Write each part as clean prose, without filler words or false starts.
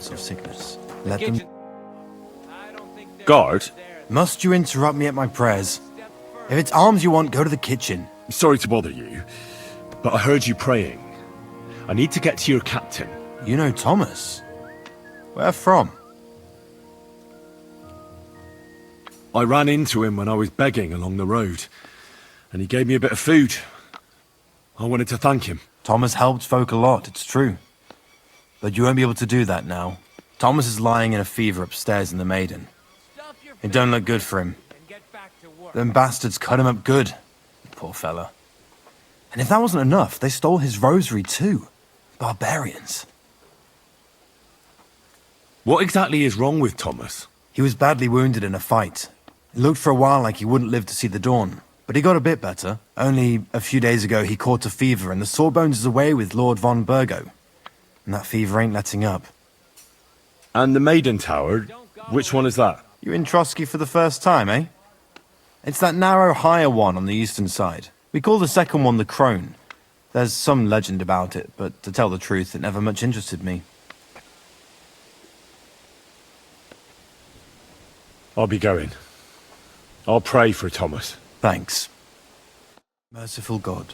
symptoms of sickness. Let them... Guard? Must you interrupt me at my prayers? If it's alms you want, go to the kitchen. Sorry to bother you, but I heard you praying. I need to get to your captain. You know Thomas? Where from? I ran into him when I was begging along the road, and he gave me a bit of food. I wanted to thank him. Thomas helped folk a lot, it's true. But you won't be able to do that now. Thomas is lying in a fever upstairs in the Maiden. It don't look good for him. Them bastards cut him up good. Poor fella. And if that wasn't enough, they stole his rosary too. Barbarians. What exactly is wrong with Thomas? He was badly wounded in a fight. It looked for a while like he wouldn't live to see the dawn. But he got a bit better. Only a few days ago he caught a fever and the Sawbones is away with Lord von Burgo. And that fever ain't letting up. And the Maiden Tower, which one is that? You're in Trotsky for the first time, eh? It's that narrow, higher one on the eastern side. We call the second one the Crone. There's some legend about it, but to tell the truth, it never much interested me. I'll be going. I'll pray for Thomas. Thanks. Merciful God,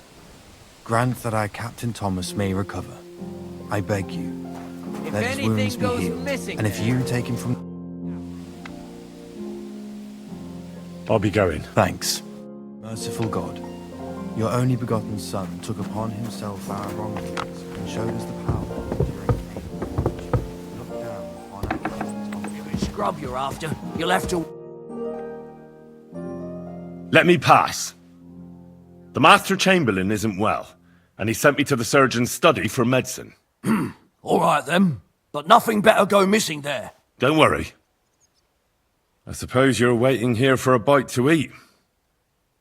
grant that our Captain Thomas may recover. I beg you. Let his wounds be healed. And if you take him from... I'll be going. Thanks. Merciful God, your only begotten Son took upon himself our wrongdoings and showed us the power during pain. Look down upon our presence. Scrub you're after. You'll have to... Let me pass. The Master Chamberlain isn't well, and he sent me to the surgeon's study for medicine. All right then, but nothing better go missing there. Don't worry. I suppose you're waiting here for a bite to eat.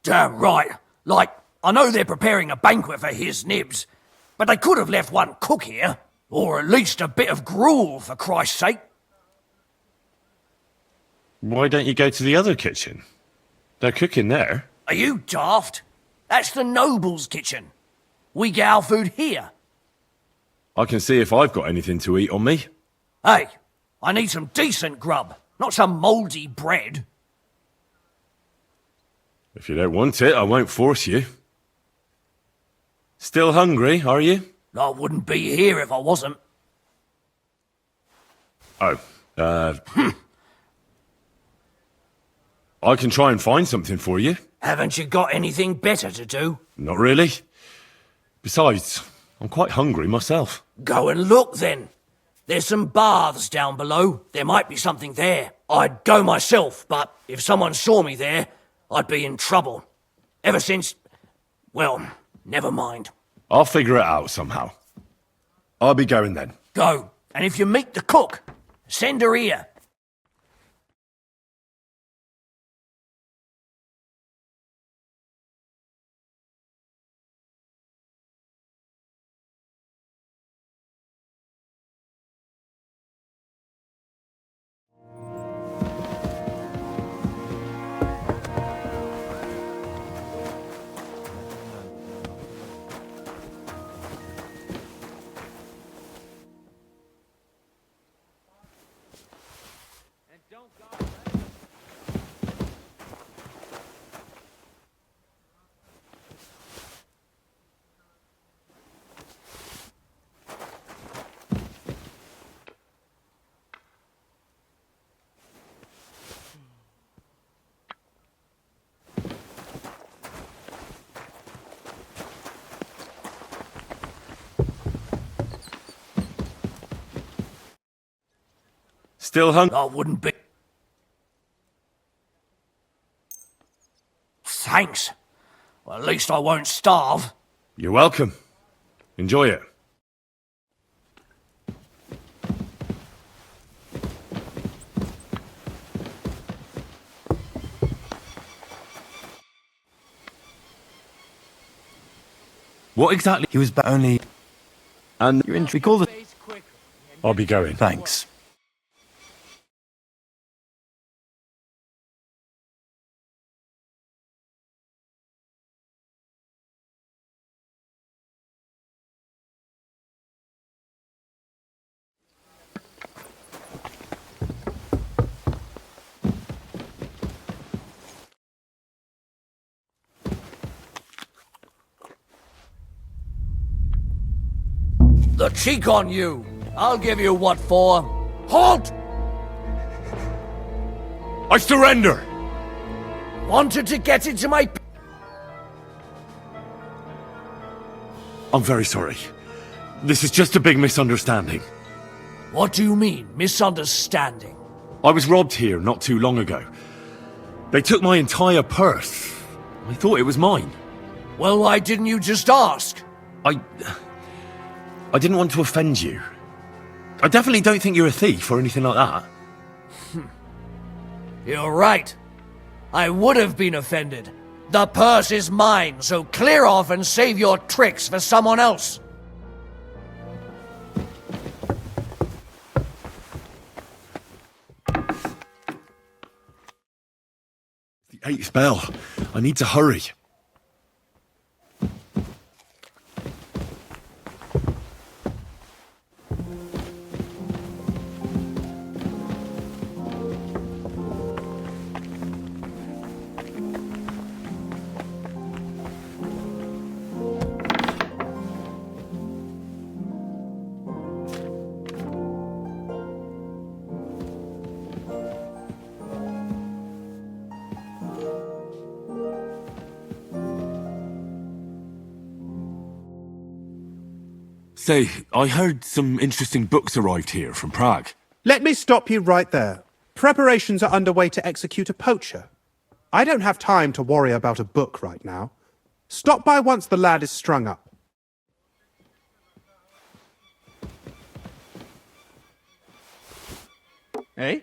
Damn right. Like, I know they're preparing a banquet for his nibs, but they could have left one cook here, or at least a bit of gruel, for Christ's sake. Why don't you go to the other kitchen? They're cooking there. Are you daft? That's the noble's kitchen. We get our food here. I can see if I've got anything to eat on me. Hey, I need some decent grub, not some mouldy bread. If you don't want it, I won't force you. Still hungry, are you? I wouldn't be here if I wasn't. Oh, I can try and find something for you. Haven't you got anything better to do? Not really. Besides, I'm quite hungry myself. Go and look then. There's some baths down below. There might be something there. I'd go myself, but if someone saw me there, I'd be in trouble. Ever since... well, never mind. I'll figure it out somehow. I'll be going then. Go, and if you meet the cook, send her here. Still hungry? I wouldn't be... Thanks. Well, at least I won't starve. You're welcome. Enjoy it. What exactly? He was only... And You're in... We call the... I'll be going. Thanks. The cheek on you! I'll give you what for. Halt! I surrender! Wanted to get into my... I'm very sorry. This is just a big misunderstanding. What do you mean, misunderstanding? I was robbed here not too long ago. They took my entire purse. I thought it was mine. Well, why didn't you just ask? I didn't want to offend you. I definitely don't think you're a thief or anything like that. You're right. I would have been offended. The purse is mine, so clear off and save your tricks for someone else. The 8th bell. I need to hurry. Say, I heard some interesting books arrived here from Prague. Let me stop you right there. Preparations are underway to execute a poacher. I don't have time to worry about a book right now. Stop by once the lad is strung up. Eh?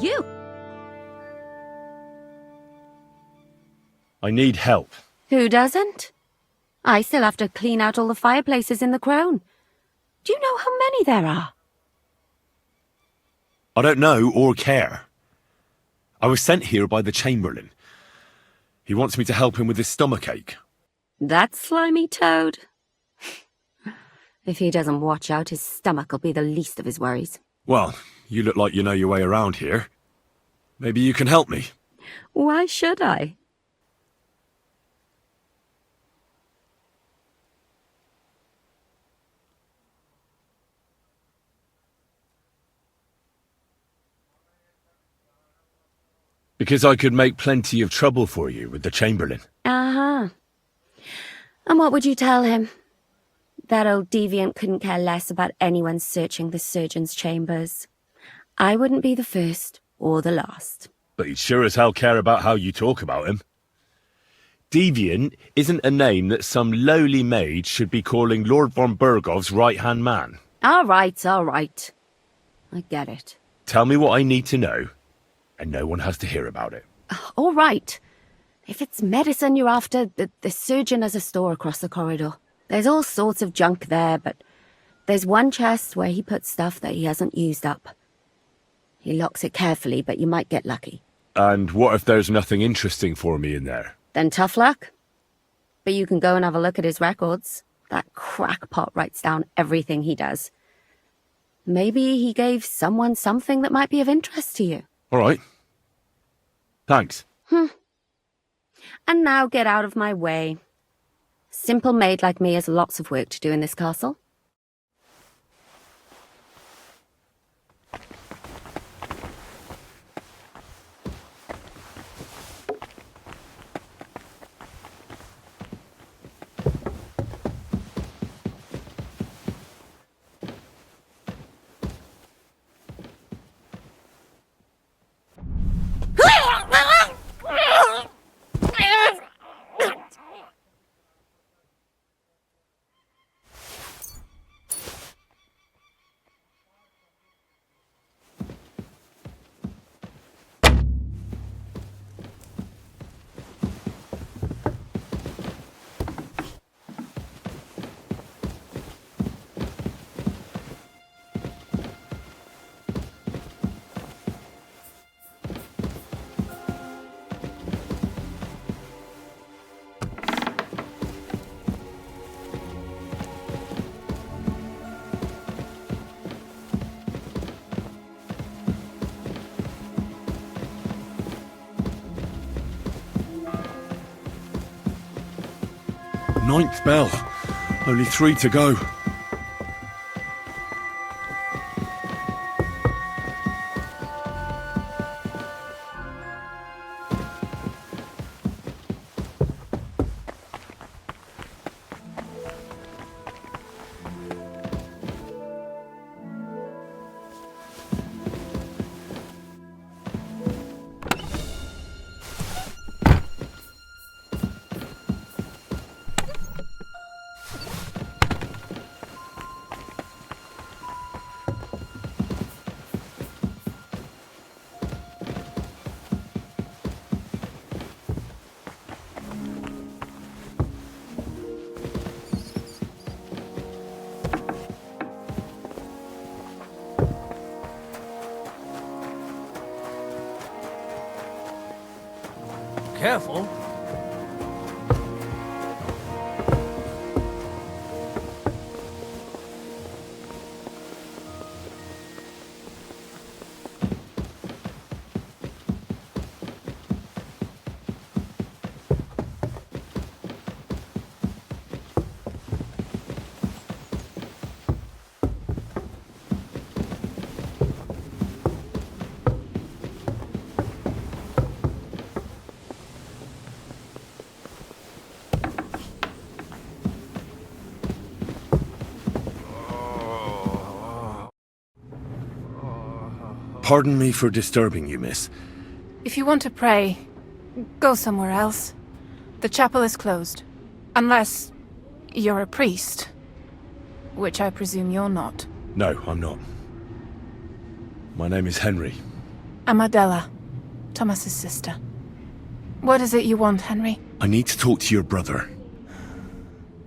You! I need help. Who doesn't? I still have to clean out all the fireplaces in the crown. Do you know how many there are? I don't know or care. I was sent here by the Chamberlain. He wants me to help him with his stomachache. That slimy toad. If he doesn't watch out, his stomach will be the least of his worries. Well, you look like you know your way around here. Maybe you can help me. Why should I? Because I could make plenty of trouble for you with the Chamberlain. Uh-huh. And what would you tell him? That old deviant couldn't care less about anyone searching the surgeon's chambers. I wouldn't be the first or the last. But he'd sure as hell care about how you talk about him. Deviant isn't a name that some lowly maid should be calling Lord von Burgov's right-hand man. All right, all right. I get it. Tell me what I need to know, and no one has to hear about it. All right. If it's medicine you're after, the surgeon has a store across the corridor. There's all sorts of junk there, but there's one chest where he puts stuff that he hasn't used up. He locks it carefully, but you might get lucky. And what if there's nothing interesting for me in there? Then tough luck. But you can go and have a look at his records. That crackpot writes down everything he does. Maybe he gave someone something that might be of interest to you. All right. Thanks. And now get out of my way. Simple maid like me has lots of work to do in this castle. Ninth bell. Only 3 to go. Careful. Pardon me for disturbing you, miss. If you want to pray, go somewhere else. The chapel is closed. Unless you're a priest. Which I presume you're not. No, I'm not. My name is Henry. I'm Adela, Thomas's sister. What is it you want, Henry? I need to talk to your brother.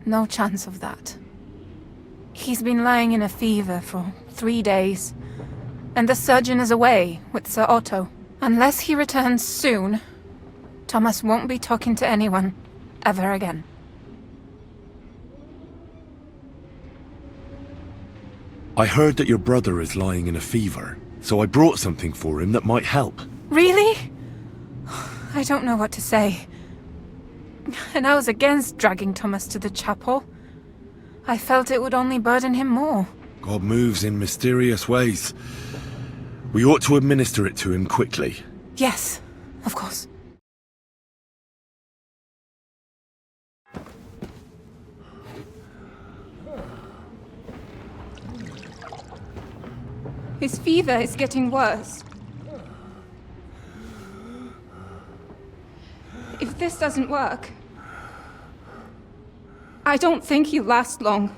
No chance of that. He's been lying in a fever for 3 days. And the surgeon is away with Sir Otto. Unless he returns soon, Thomas won't be talking to anyone ever again. I heard that your brother is lying in a fever, so I brought something for him that might help. Really? I don't know what to say. And I was against dragging Thomas to the chapel. I felt it would only burden him more. God moves in mysterious ways. We ought to administer it to him quickly. Yes, of course. His fever is getting worse. If this doesn't work, I don't think he'll last long.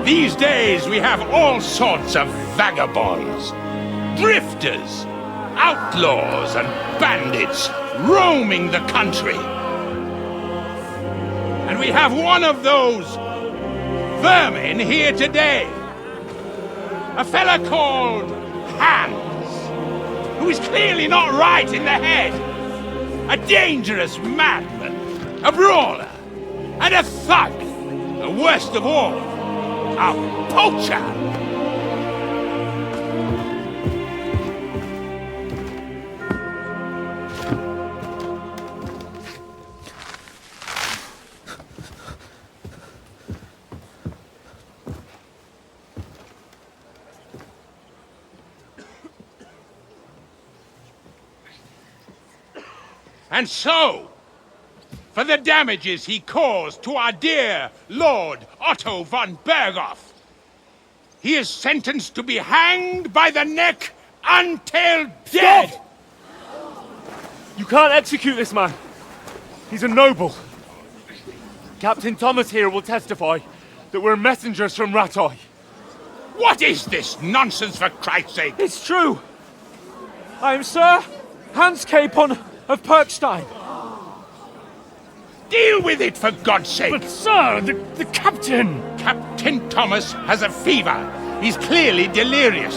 These days we have all sorts of vagabonds, drifters, outlaws and bandits roaming the country. And we have one of those vermin here today. A fella called Hans, who is clearly not right in the head. A dangerous madman, a brawler, and a thug. The worst of all, a poacher! And so, for the damages he caused to our dear Lord Otto von Berghoff, he is sentenced to be hanged by the neck until dead! Stop! You can't execute this man. He's a noble. Captain Thomas here will testify that we're messengers from Ratoi. What is this nonsense, for Christ's sake? It's true. I am Sir Hans Capon of Perkstein. Deal with it, for God's sake! But sir, the captain! Captain Thomas has a fever. He's clearly delirious.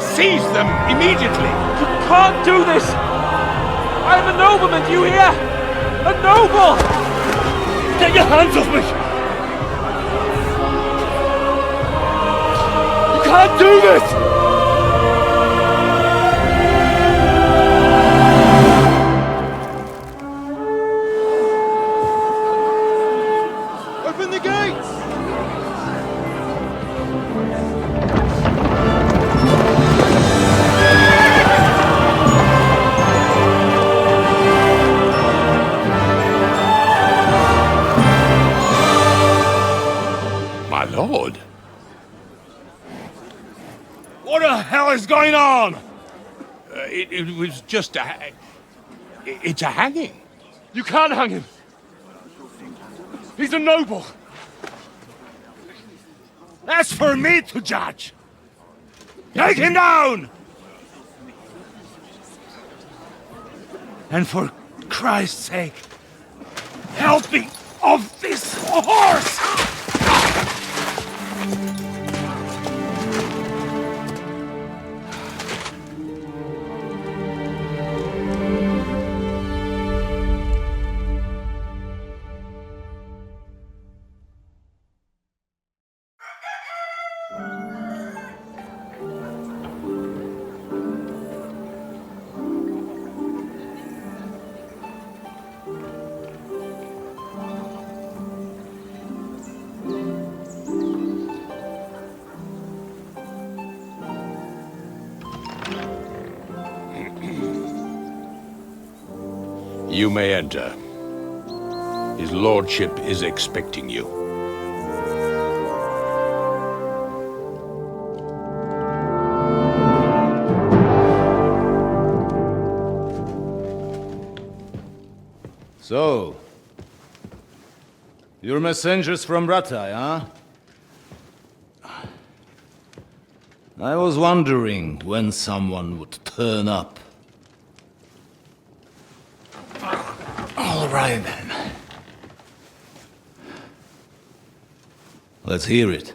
Seize them immediately! You can't do this! I'm a nobleman, do you hear? A noble! Get your hands off me! You can't do this! Open the gates! My lord? What the hell is going on? It was just a... It's a hanging. You can't hang him. He's a noble. That's for me to judge. Take him down! And for Christ's sake, help me off this horse! You may enter. His lordship is expecting you. So, you're messengers from Ratai, huh? I was wondering when someone would turn up. All right, then. Let's hear it.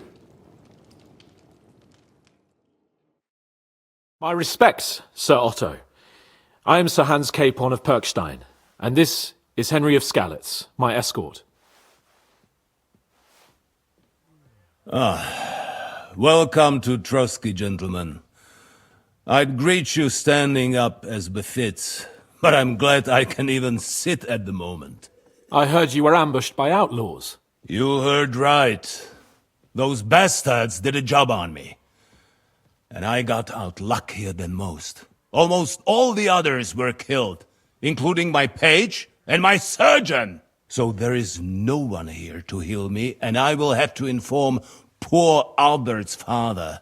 My respects, Sir Otto. I am Sir Hans Capon of Perkstein, and this is Henry of Skalitz, my escort. Welcome to Trotsky, gentlemen. I'd greet you standing up as befits, but I'm glad I can even sit at the moment. I heard you were ambushed by outlaws. You heard right. Those bastards did a job on me. And I got out luckier than most. Almost all the others were killed, including my page and my surgeon. So there is no one here to heal me, and I will have to inform poor Albert's father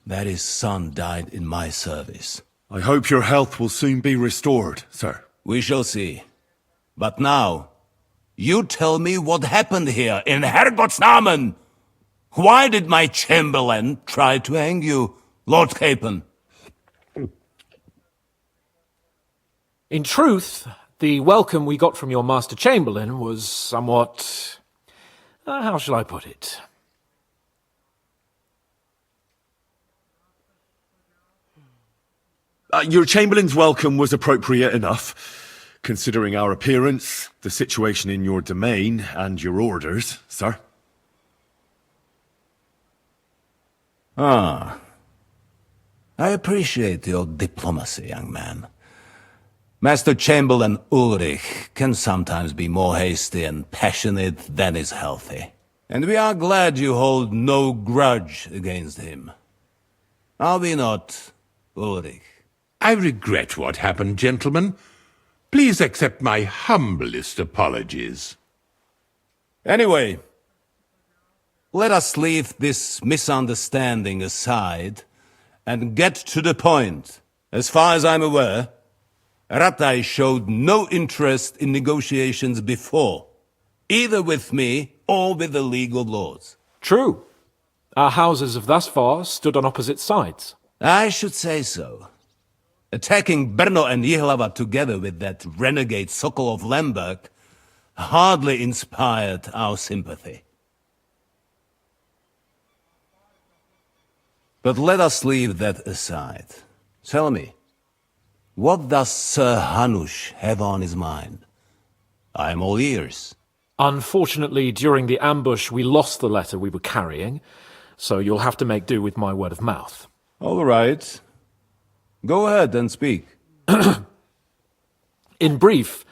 that his son died in my service. I hope your health will soon be restored, sir. We shall see. But now, you tell me what happened here in Herrgottsnamen. Why did my chamberlain try to hang you, Lord Capon? In truth, the welcome we got from your Master Chamberlain was somewhat... how shall I put it? Your Chamberlain's welcome was appropriate enough, considering our appearance, the situation in your domain, and your orders, sir. I appreciate your diplomacy, young man. Master Chamberlain Ulrich can sometimes be more hasty and passionate than is healthy. And we are glad you hold no grudge against him. Are we not, Ulrich? I regret what happened, gentlemen. Please accept my humblest apologies. Anyway, let us leave this misunderstanding aside and get to the point. As far as I'm aware, Ratai showed no interest in negotiations before, either with me or with the League of Lords. True. Our houses have thus far stood on opposite sides. I should say so. Attacking Brno and Jihlava together with that renegade Sokol of Lemberg hardly inspired our sympathy. But let us leave that aside. Tell me, what does Sir Hanush have on his mind? I am all ears. Unfortunately, during the ambush, we lost the letter we were carrying, so you'll have to make do with my word of mouth. All right. Go ahead and speak. In brief,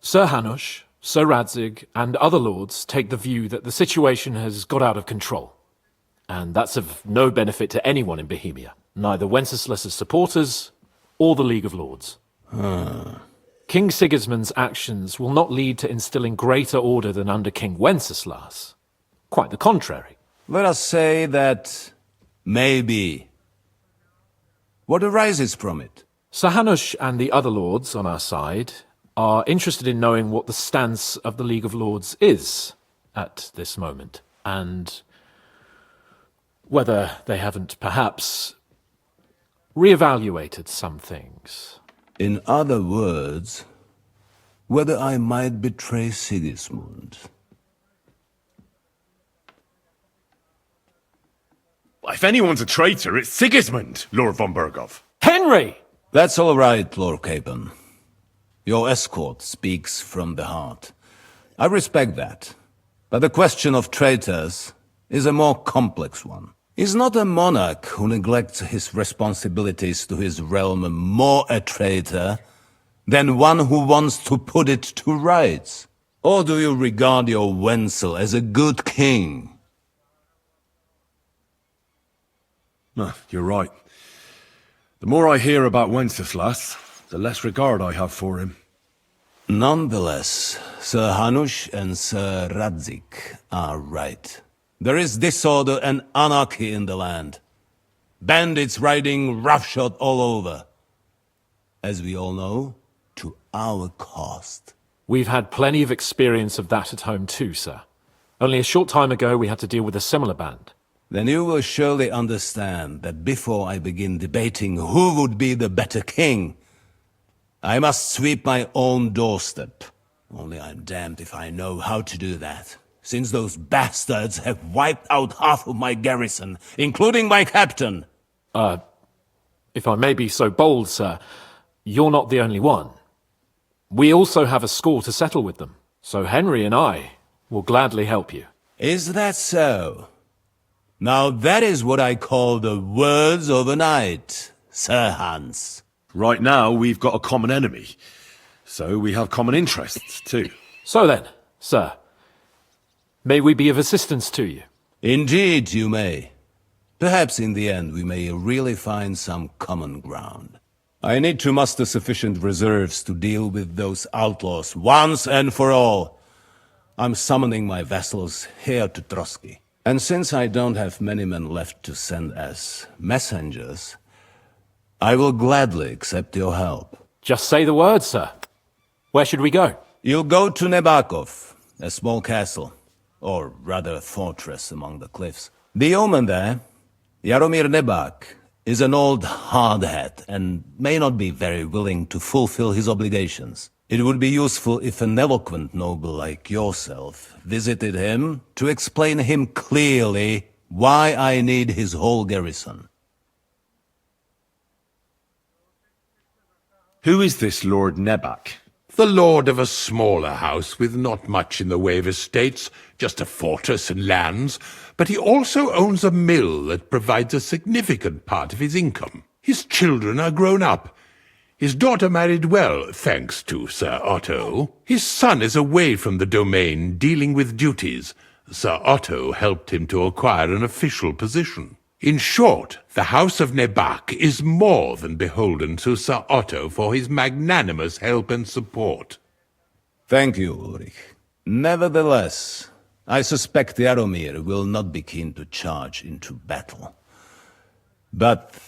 Sir Hanush, Sir Radzig, and other lords take the view that the situation has got out of control. And that's of no benefit to anyone in Bohemia, neither Wenceslas's supporters or the League of Lords. King Sigismund's actions will not lead to instilling greater order than under King Wenceslas. Quite the contrary. Let us say that maybe. What arises from it? Sir Hanush and the other lords on our side are interested in knowing what the stance of the League of Lords is at this moment, and whether they haven't perhaps reevaluated some things. In other words, whether I might betray Sigismund. If anyone's a traitor, it's Sigismund, Lord von Berghoff. Henry! That's all right, Lord Capon. Your escort speaks from the heart. I respect that. But the question of traitors is a more complex one. Is not a monarch who neglects his responsibilities to his realm more a traitor than one who wants to put it to rights? Or do you regard your Wenzel as a good king? You're right. The more I hear about Wenceslas, the less regard I have for him. Nonetheless, Sir Hanush and Sir Radzik are right. There is disorder and anarchy in the land. Bandits riding roughshod all over. As we all know, to our cost. We've had plenty of experience of that at home too, sir. Only a short time ago we had to deal with a similar band. Then you will surely understand that before I begin debating who would be the better king, I must sweep my own doorstep. Only I'm damned if I know how to do that, since those bastards have wiped out half of my garrison, including my captain. If I may be so bold, sir, you're not the only one. We also have a score to settle with them, so Henry and I will gladly help you. Is that so? Now that is what I call the words of a knight, Sir Hans. Right now, we've got a common enemy. So we have common interests, too. So then, sir, may we be of assistance to you? Indeed, you may. Perhaps in the end we may really find some common ground. I need to muster sufficient reserves to deal with those outlaws once and for all. I'm summoning my vassals here to Trotsky. And since I don't have many men left to send as messengers, I will gladly accept your help. Just say the word, sir. Where should we go? You'll go to Nebakov, a small castle, or rather a fortress among the cliffs. The yeoman there, Jaromir Nebak, is an old hardhat and may not be very willing to fulfill his obligations. It would be useful if an eloquent noble like yourself visited him to explain him clearly why I need his whole garrison. Who is this Lord Nebak? The lord of a smaller house with not much in the way of estates, just a fortress and lands, but he also owns a mill that provides a significant part of his income. His children are grown up. His daughter married well, thanks to Sir Otto. His son is away from the domain, dealing with duties. Sir Otto helped him to acquire an official position. In short, the House of Nebak is more than beholden to Sir Otto for his magnanimous help and support. Thank you, Ulrich. Nevertheless, I suspect Jaromir will not be keen to charge into battle. But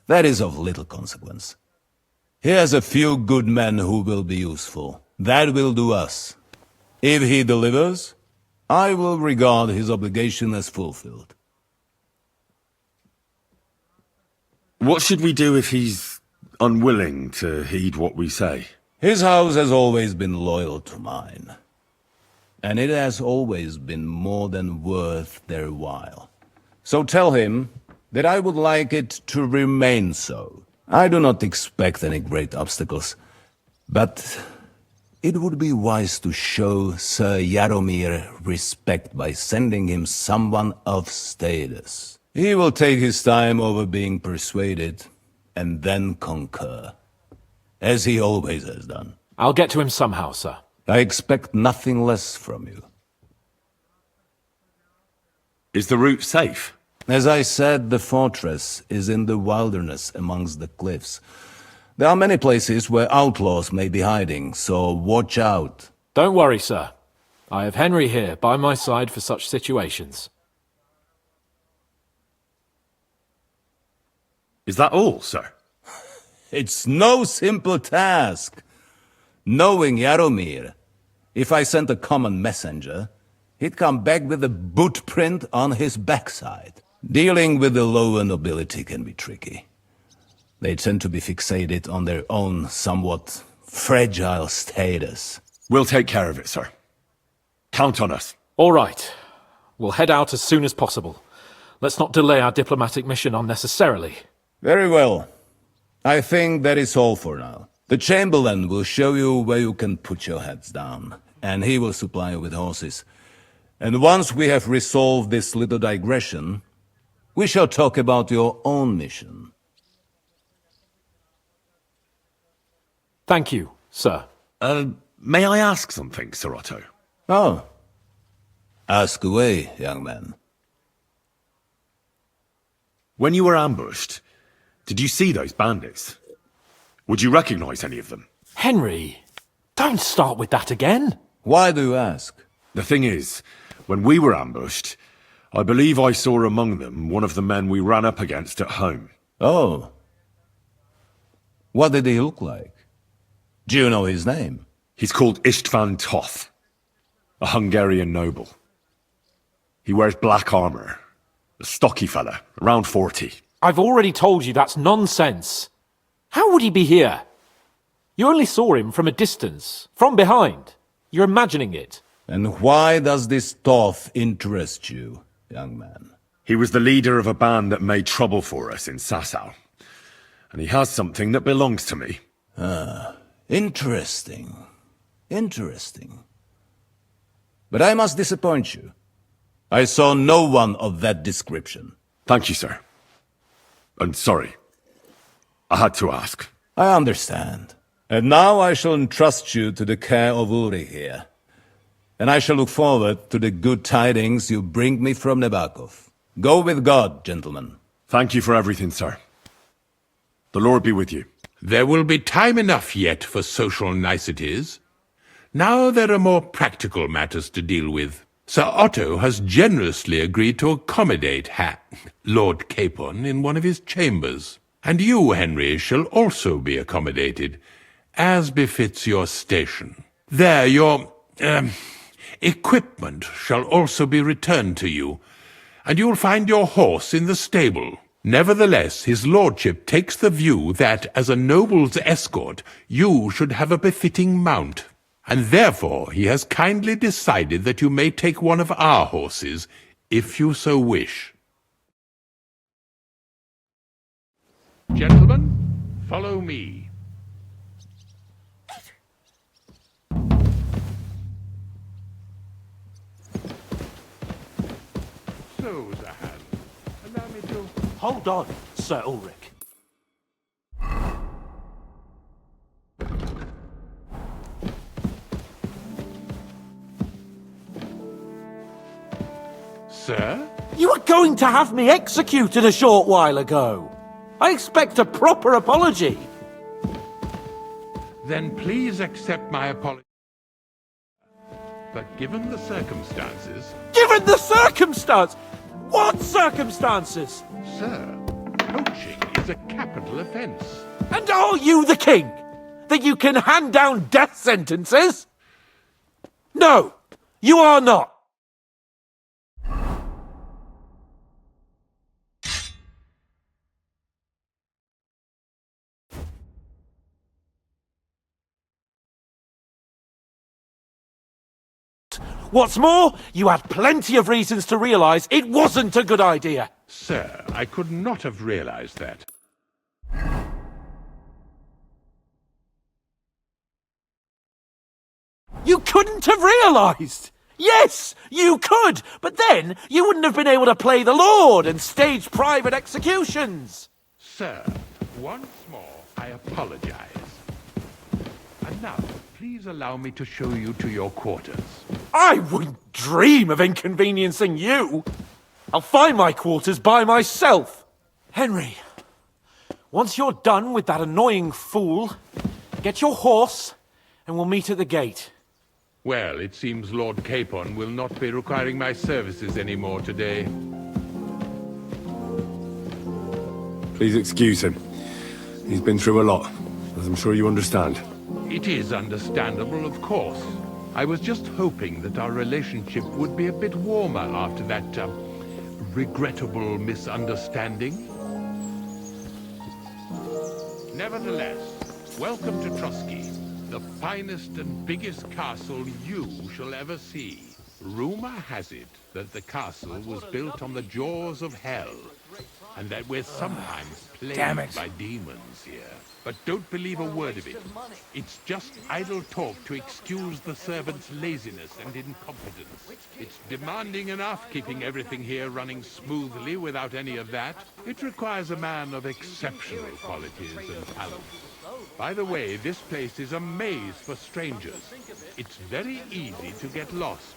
that is of little consequence. He has a few good men who will be useful. That will do us. If he delivers, I will regard his obligation as fulfilled. What should we do if he's unwilling to heed what we say? His house has always been loyal to mine. And it has always been more than worth their while. So tell him that I would like it to remain so. I do not expect any great obstacles, but it would be wise to show Sir Jaromir respect by sending him someone of status. He will take his time over being persuaded, and then concur, as he always has done. I'll get to him somehow, sir. I expect nothing less from you. Is the route safe? As I said, the fortress is in the wilderness amongst the cliffs. There are many places where outlaws may be hiding, so watch out. Don't worry, sir. I have Henry here by my side for such situations. Is that all, sir? It's no simple task. Knowing Jaromir, if I sent a common messenger, he'd come back with a boot print on his backside. Dealing with the lower nobility can be tricky. They tend to be fixated on their own somewhat fragile status. We'll take care of it, sir. Count on us. All right. We'll head out as soon as possible. Let's not delay our diplomatic mission unnecessarily. Very well. I think that is all for now. The Chamberlain will show you where you can put your heads down, and he will supply you with horses. And once we have resolved this little digression, we shall talk about your own mission. Thank you, sir. May I ask something, Sir Otto? Oh. Ask away, young man. When you were ambushed, did you see those bandits? Would you recognize any of them? Henry, don't start with that again. Why do you ask? The thing is, when we were ambushed, I believe I saw among them one of the men we ran up against at home. Oh. What did he look like? Do you know his name? He's called Istvan Toth, a Hungarian noble. He wears black armor. A stocky fella, around 40. I've already told you that's nonsense. How would he be here? You only saw him from a distance, from behind. You're imagining it. And why does this Toth interest you, young man? He was the leader of a band that made trouble for us in Sasau. And he has something that belongs to me. Ah, interesting. Interesting. But I must disappoint you. I saw no one of that description. Thank you, sir. And sorry. I had to ask. I understand. And now I shall entrust you to the care of Uri here. And I shall look forward to the good tidings you bring me from Nebakov. Go with God, gentlemen. Thank you for everything, sir. The Lord be with you. There will be time enough yet for social niceties. Now there are more practical matters to deal with. Sir Otto has generously agreed to accommodate Lord Capon in one of his chambers. And you, Henry, shall also be accommodated, as befits your station. There, your, equipment shall also be returned to you, and you'll find your horse in the stable. Nevertheless, his lordship takes the view that, as a noble's escort, you should have a befitting mount. And therefore he has kindly decided that you may take one of our horses, if you so wish. Gentlemen, follow me. So, Zahan, allow me to... Hold on, Sir Ulrich. Sir? You were going to have me executed a short while ago. I expect a proper apology. Then please accept my apology. But given the circumstances... Given the circumstance? What circumstances? Sir, poaching is a capital offence. And are you the king? That you can hand down death sentences? No, you are not. What's more, you had plenty of reasons to realise it wasn't a good idea. Sir, I could not have realised that. You couldn't have realised! Yes, you could, but then you wouldn't have been able to play the Lord and stage private executions. Sir, once more, I apologise. And now, please allow me to show you to your quarters. I wouldn't dream of inconveniencing you. I'll find my quarters by myself. Henry, once you're done with that annoying fool, get your horse and we'll meet at the gate. Well, it seems Lord Capon will not be requiring my services anymore today. Please excuse him. He's been through a lot, as I'm sure you understand. It is understandable, of course. I was just hoping that our relationship would be a bit warmer after that, regrettable misunderstanding. Nevertheless, welcome to Trotsky, the finest and biggest castle you shall ever see. Rumor has it that the castle was built on the jaws of hell, and that we're sometimes plagued by demons here. But don't believe a word of it. It's just idle talk to excuse the servants' laziness and incompetence. It's demanding enough keeping everything here running smoothly without any of that. It requires a man of exceptional qualities and talents. By the way, this place is a maze for strangers. It's very easy to get lost.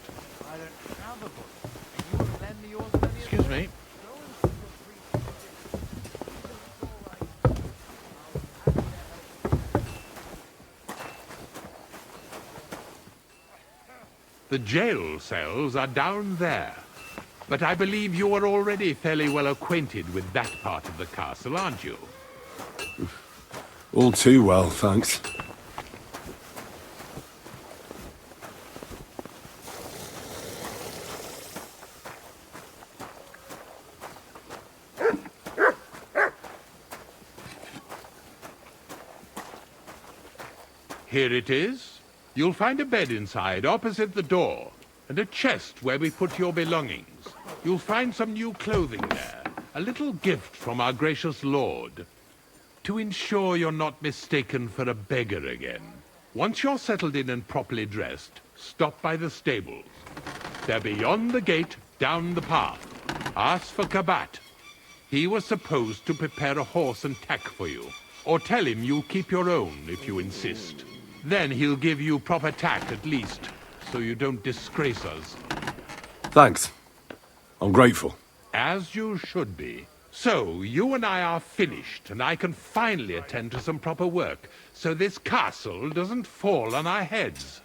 Excuse me. The jail cells are down there. But I believe you are already fairly well acquainted with that part of the castle, aren't you? All too well, thanks. Here it is. You'll find a bed inside, opposite the door, and a chest where we put your belongings. You'll find some new clothing there, a little gift from our gracious lord, to ensure you're not mistaken for a beggar again. Once you're settled in and properly dressed, stop by the stables. They're beyond the gate, down the path. Ask for Kabat. He was supposed to prepare a horse and tack for you, or tell him you'll keep your own if you insist. Then he'll give you proper tack at least, so you don't disgrace us. Thanks. I'm grateful. As you should be. So, you and I are finished, and I can finally attend to some proper work, so this castle doesn't fall on our heads.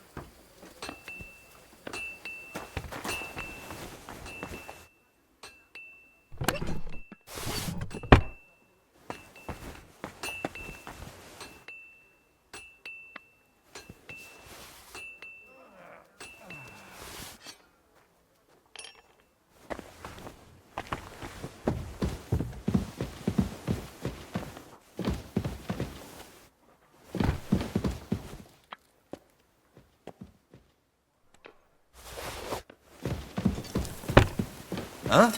Huh?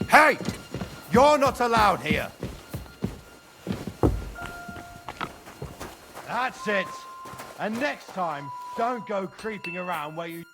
Hey! You're not allowed here! That's it. And next time, don't go creeping around where you...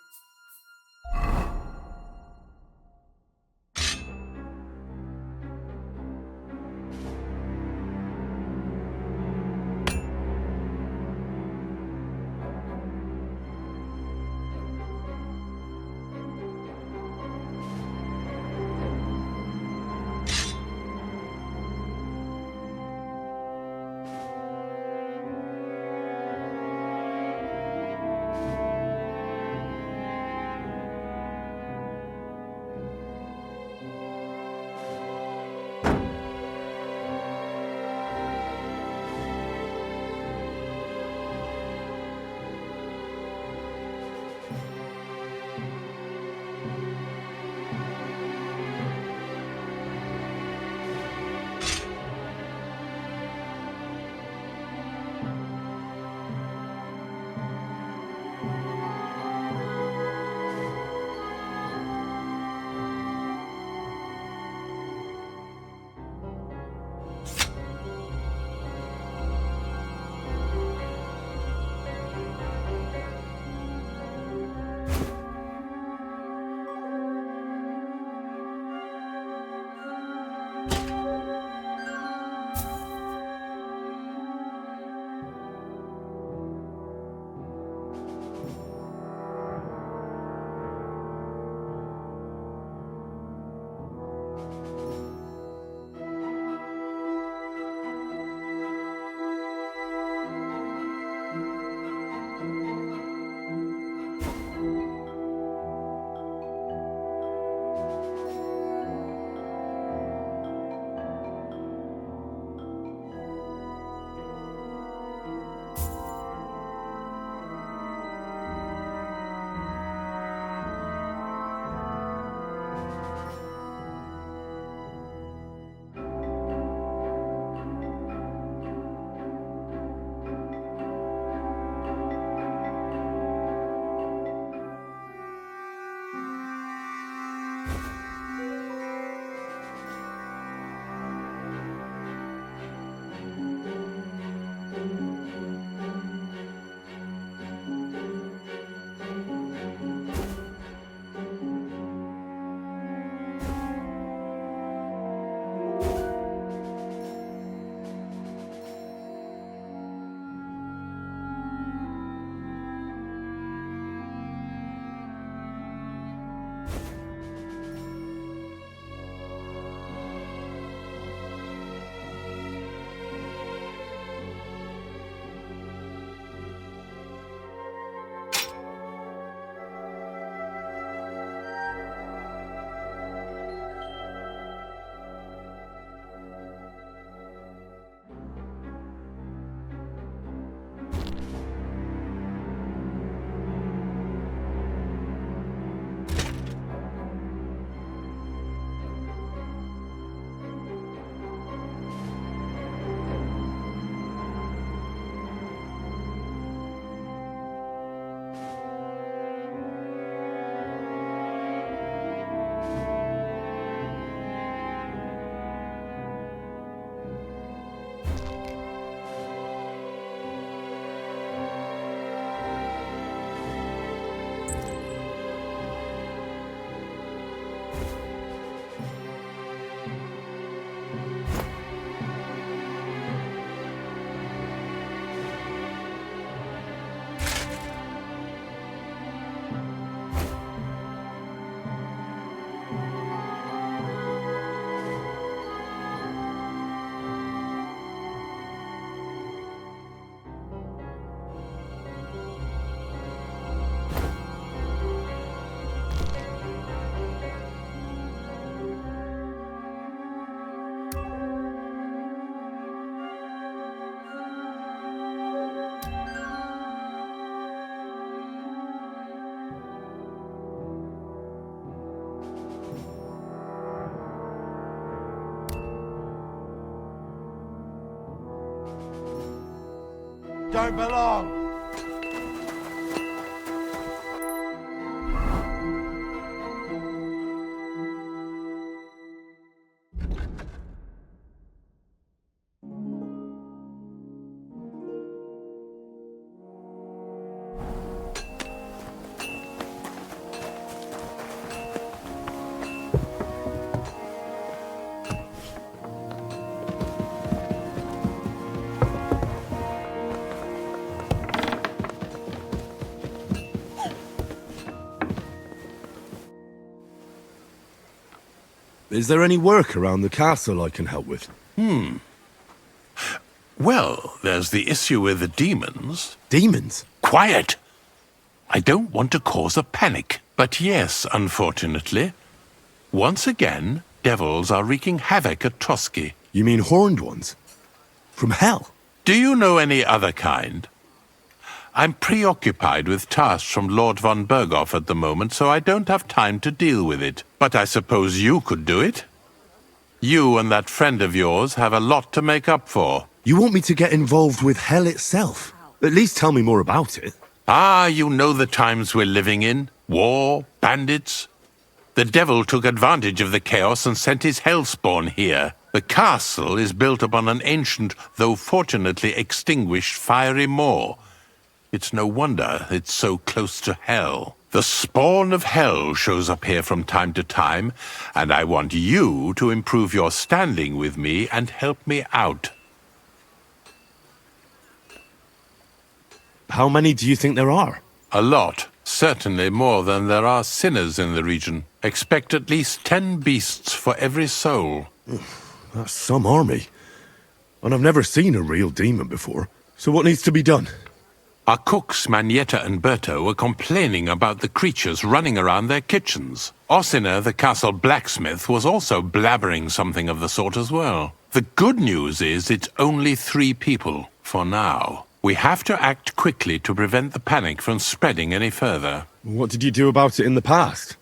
don't belong. Is there any work around the castle I can help with? Well, there's the issue with the demons. Demons? Quiet! I don't want to cause a panic. But yes, unfortunately, once again, devils are wreaking havoc at Trotsky. You mean horned ones? From hell? Do you know any other kind? I'm preoccupied with tasks from Lord von Berghoff at the moment, so I don't have time to deal with it. But I suppose you could do it? You and that friend of yours have a lot to make up for. You want me to get involved with hell itself? At least tell me more about it. Ah, you know the times we're living in. War, bandits. The devil took advantage of the chaos and sent his hellspawn here. The castle is built upon an ancient, though fortunately extinguished, fiery moor. It's no wonder it's so close to hell. The spawn of hell shows up here from time to time, and I want you to improve your standing with me and help me out. How many do you think there are? A lot. Certainly more than there are sinners in the region. Expect at least 10 beasts for every soul. That's some army. And I've never seen a real demon before. So what needs to be done? Our cooks, Manietta and Berto, were complaining about the creatures running around their kitchens. Ossina, the castle blacksmith, was also blabbering something of the sort as well. The good news is it's only 3 people, for now. We have to act quickly to prevent the panic from spreading any further. What did you do about it in the past?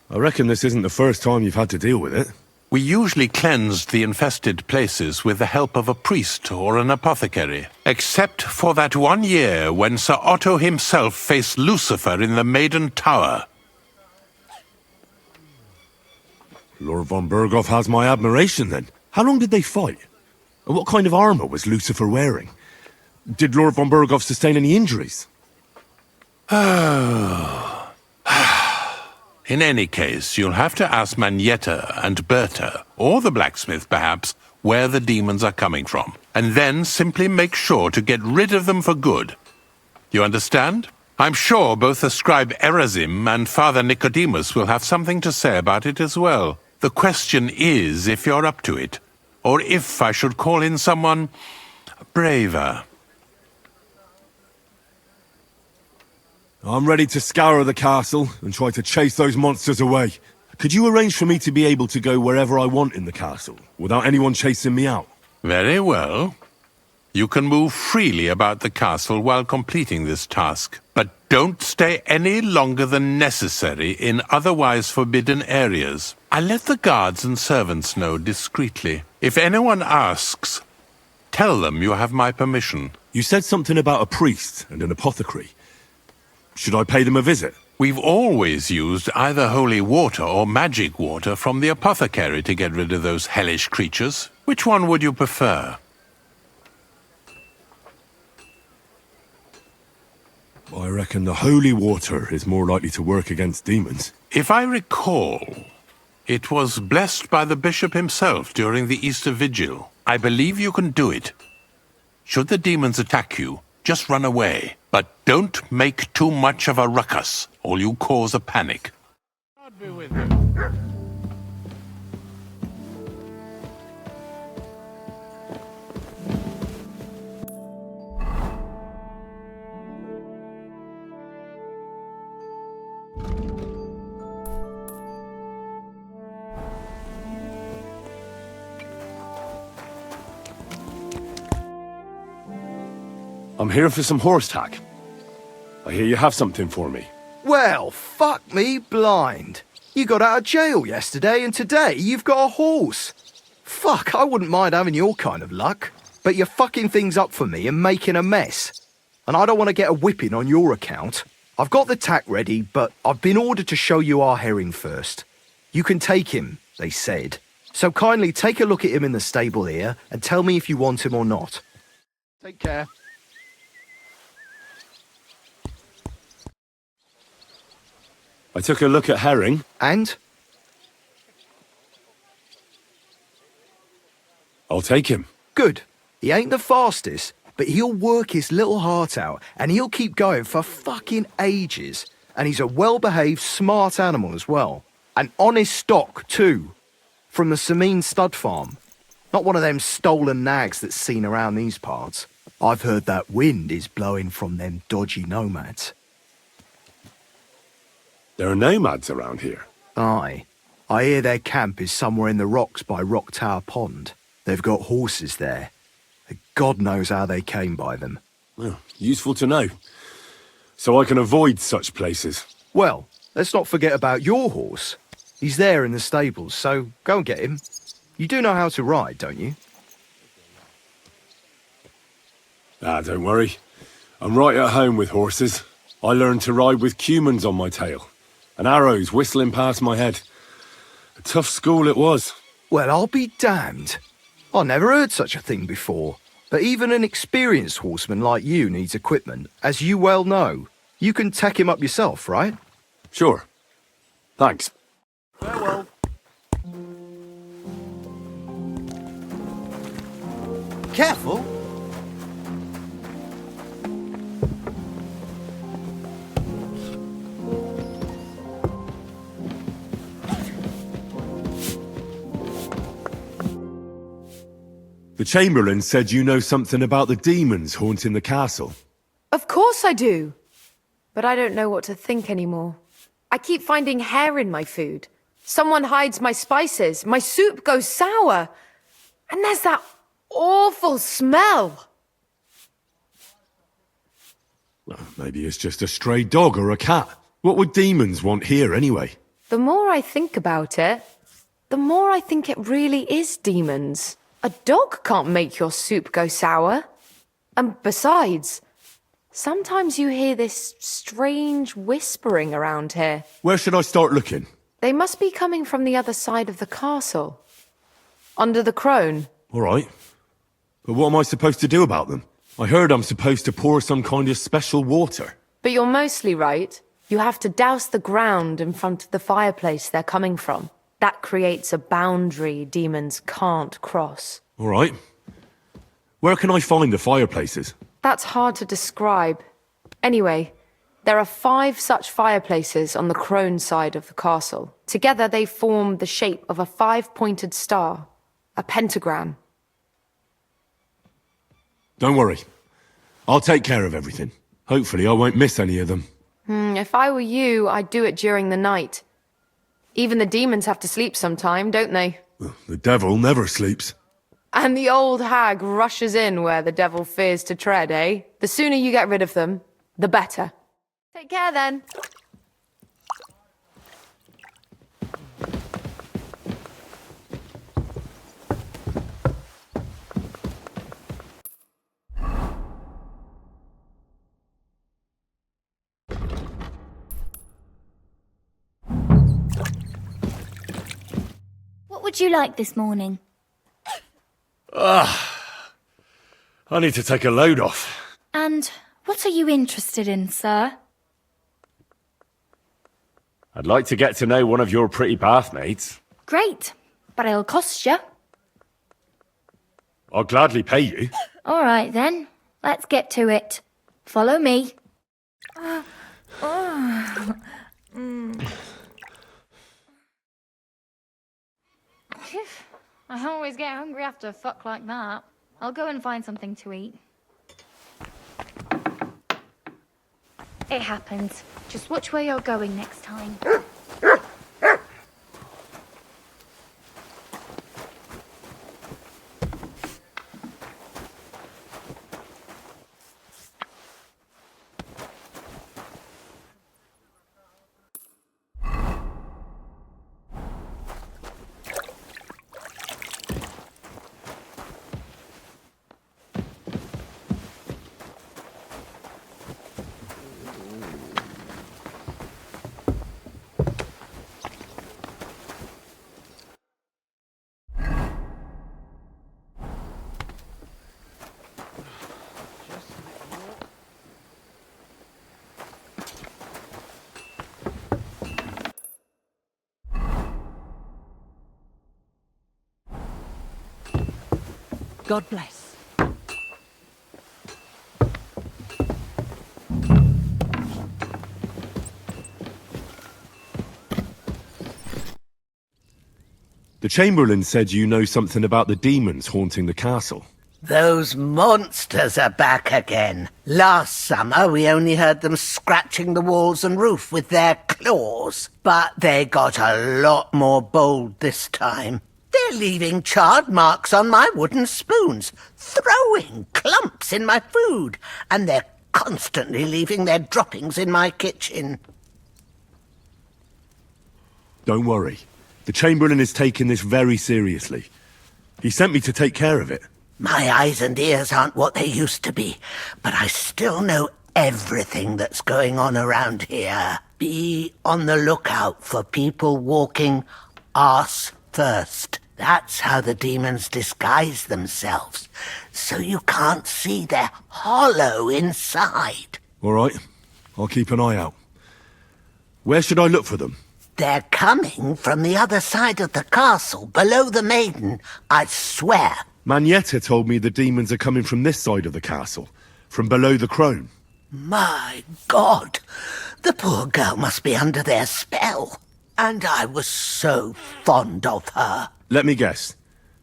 I reckon this isn't the first time you've had to deal with it. We usually cleansed the infested places with the help of a priest or an apothecary. Except for that one year when Sir Otto himself faced Lucifer in the Maiden Tower. Lord von Berghoff has my admiration then. How long did they fight? And what kind of armor was Lucifer wearing? Did Lord von Berghoff sustain any injuries? In any case, you'll have to ask Manietta and Berta, or the blacksmith perhaps, where the demons are coming from. And then simply make sure to get rid of them for good. You understand? I'm sure both the scribe Erazim and Father Nicodemus will have something to say about it as well. The question is if you're up to it, or if I should call in someone braver. I'm ready to scour the castle and try to chase those monsters away. Could you arrange for me to be able to go wherever I want in the castle, without anyone chasing me out? Very well. You can move freely about the castle while completing this task, but don't stay any longer than necessary in otherwise forbidden areas. I let the guards and servants know discreetly. If anyone asks, tell them you have my permission. You said something about a priest and an apothecary. Should I pay them a visit? We've always used either holy water or magic water from the apothecary to get rid of those hellish creatures. Which one would you prefer? I reckon the holy water is more likely to work against demons. If I recall, it was blessed by the bishop himself during the Easter Vigil. I believe you can do it. Should the demons attack you, just run away. But don't make too much of a ruckus, or you cause a panic. God be with you. I'm here for some horse tack. I hear you have something for me. Well, fuck me blind. You got out of jail yesterday and today you've got a horse. Fuck, I wouldn't mind having your kind of luck. but you're fucking things up for me and making a mess. And I don't want to get a whipping on your account. I've got the tack ready, but I've been ordered to show you our herring first. You can take him, they said. So kindly take a look at him in the stable here and tell me if you want him or not. Take care. I took a look at herring. And? I'll take him. Good. He ain't the fastest, but he'll work his little heart out and he'll keep going for fucking ages. And he's a well-behaved, smart animal as well. An honest stock, too. From the Sameen stud farm. Not one of them stolen nags that's seen around these parts. I've heard that wind is blowing from them dodgy nomads. There are nomads around here. Aye. I hear their camp is somewhere in the rocks by Rock Tower Pond. They've got horses there. God knows how they came by them. Well, useful to know. So I can avoid such places. Well, let's not forget about your horse. He's there in the stables, so go and get him. You do know how to ride, don't you? Ah, don't worry. I'm right at home with horses. I learned to ride with cumans on my tail, and arrows whistling past my head. A tough school it was. Well, I'll be damned. I never heard such a thing before. But even an experienced horseman like you needs equipment, as you well know. You can tack him up yourself, right? Sure. Thanks. Farewell. Careful. The Chamberlain said you know something about the demons haunting the castle. Of course I do. But I don't know what to think anymore. I keep finding hair in my food. Someone hides my spices. My soup goes sour. And there's that awful smell. Well, maybe it's just a stray dog or a cat. What would demons want here anyway? The more I think about it, the more I think it really is demons. A dog can't make your soup go sour. And besides, sometimes you hear this strange whispering around here. Where should I start looking? They must be coming from the other side of the castle. Under the crone. All right. But what am I supposed to do about them? I heard I'm supposed to pour some kind of special water. But you're mostly right. You have to douse the ground in front of the fireplace they're coming from. That creates a boundary demons can't cross. All right. Where can I find the fireplaces? That's hard to describe. Anyway, there are 5 such fireplaces on the crone side of the castle. Together they form the shape of a 5-pointed star, a pentagram. Don't worry. I'll take care of everything. Hopefully I won't miss any of them. If I were you, I'd do it during the night. Even the demons have to sleep sometime, don't they? The devil never sleeps. And the old hag rushes in where the devil fears to tread, eh? The sooner you get rid of them, the better. Take care then. What would you like this morning? I need to take a load off. And what are you interested in, sir? I'd like to get to know one of your pretty bathmates. Great, but it'll cost you. I'll gladly pay you. All right then, let's get to it. Follow me. I always get hungry after a fuck like that. I'll go and find something to eat. It happens. Just watch where you're going next time. God bless. The Chamberlain said you know something about the demons haunting the castle. Those monsters are back again. Last summer we only heard them scratching the walls and roof with their claws. But they got a lot more bold this time. They're leaving charred marks on my wooden spoons, throwing clumps in my food, and they're constantly leaving their droppings in my kitchen. Don't worry. The Chamberlain is taking this very seriously. He sent me to take care of it. My eyes and ears aren't what they used to be, but I still know everything that's going on around here. Be on the lookout for people walking arse first. That's how the demons disguise themselves, so you can't see their hollow inside. All right. I'll keep an eye out. Where should I look for them? They're coming from the other side of the castle, below the maiden, I swear. Manietta told me the demons are coming from this side of the castle, from below the crone. My God, the poor girl must be under their spell. And I was so fond of her. Let me guess.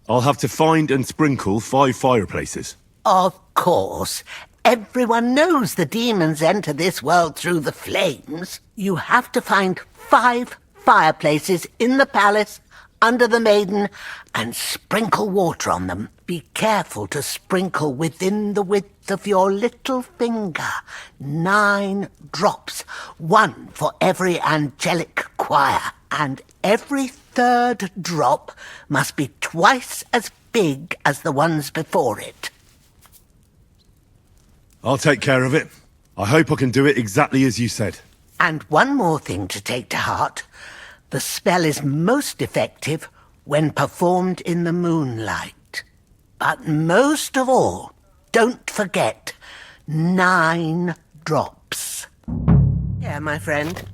I'll have to find and sprinkle 5 fireplaces. Of course. Everyone knows the demons enter this world through the flames. You have to find 5 fireplaces in the palace, under the maiden, and sprinkle water on them. Be careful to sprinkle within the width of your little finger. 9 drops, 1 for every angelic choir, and every 3rd drop must be twice as big as the ones before it. I'll take care of it. I hope I can do it exactly as you said. And one more thing to take to heart. The spell is most effective when performed in the moonlight. But most of all, don't forget 9 drops. Yeah, my friend.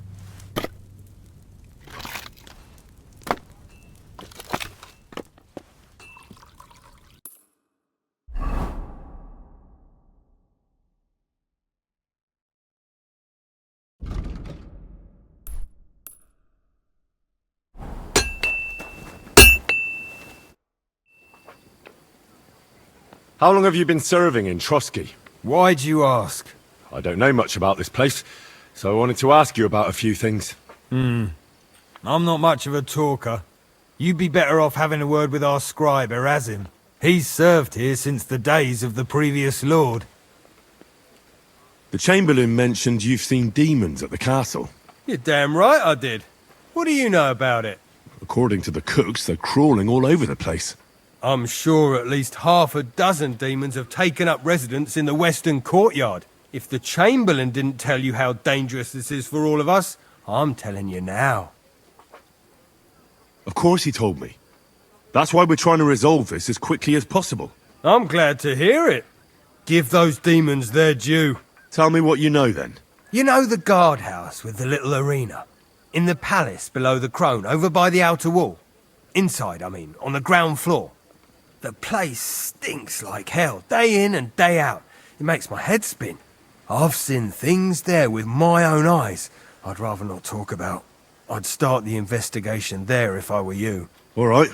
How long have you been serving in Trotsky? Why'd you ask? I don't know much about this place, so I wanted to ask you about a few things. I'm not much of a talker. You'd be better off having a word with our scribe, Erasim. He's served here since the days of the previous lord. The Chamberlain mentioned you've seen demons at the castle. You're damn right I did. What do you know about it? According to the cooks, they're crawling all over the place. I'm sure at least 6 demons have taken up residence in the western courtyard. If the Chamberlain didn't tell you how dangerous this is for all of us, I'm telling you now. Of course he told me. That's why we're trying to resolve this as quickly as possible. I'm glad to hear it. Give those demons their due. Tell me what you know then. You know the guardhouse with the little arena? In the palace below the crone, over by the outer wall? Inside, I mean, on the ground floor. The place stinks like hell, day in and day out. It makes my head spin. I've seen things there with my own eyes I'd rather not talk about. I'd start the investigation there if I were you. All right.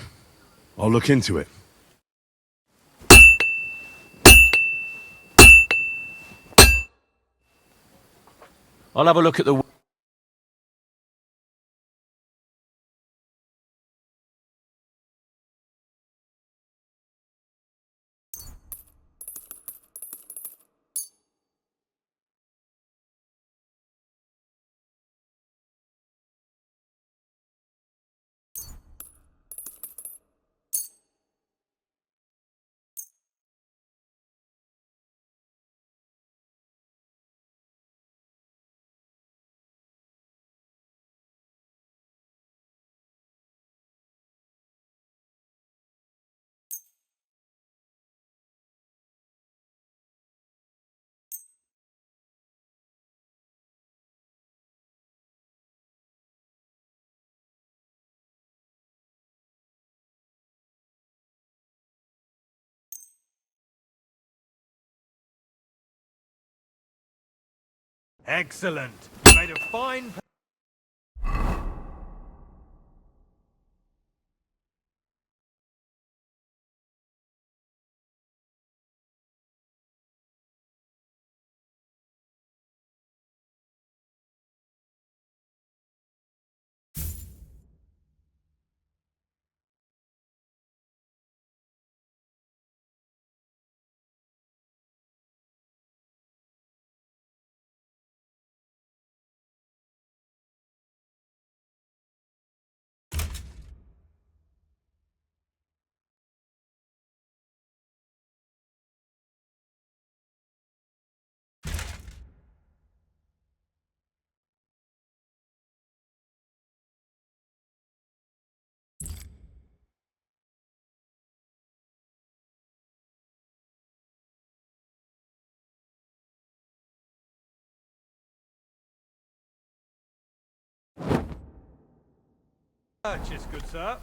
I'll look into it. I'll have a look at the... Excellent. You made a fine... Purchase, good sir.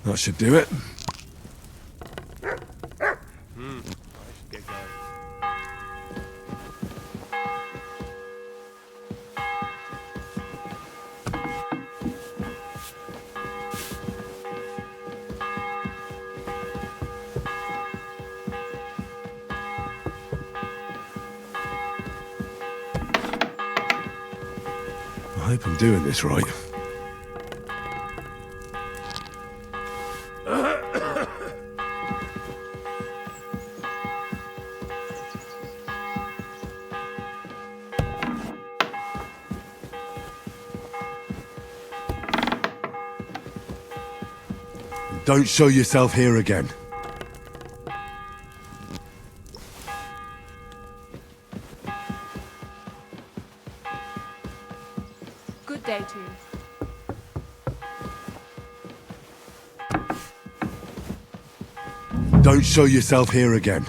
That should do it. I should get going. I hope I'm doing this right. Don't show yourself here again. Good day to you. Don't show yourself here again.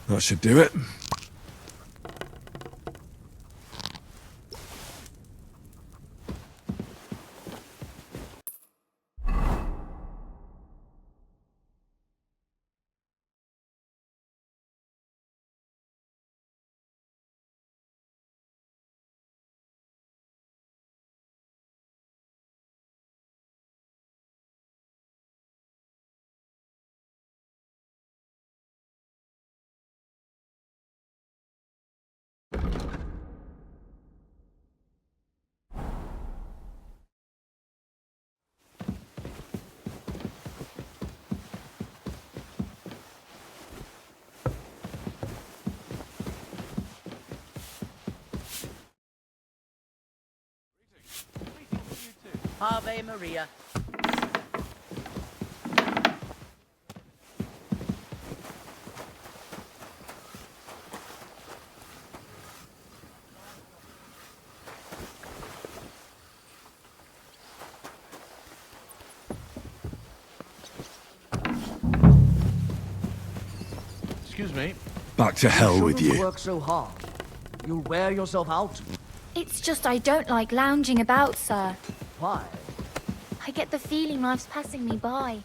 That should do it. Ave Maria. Excuse me. Back to hell with you. Work so hard. You'll wear yourself out. It's just I don't like lounging about, sir. Why? I get the feeling life's passing me by.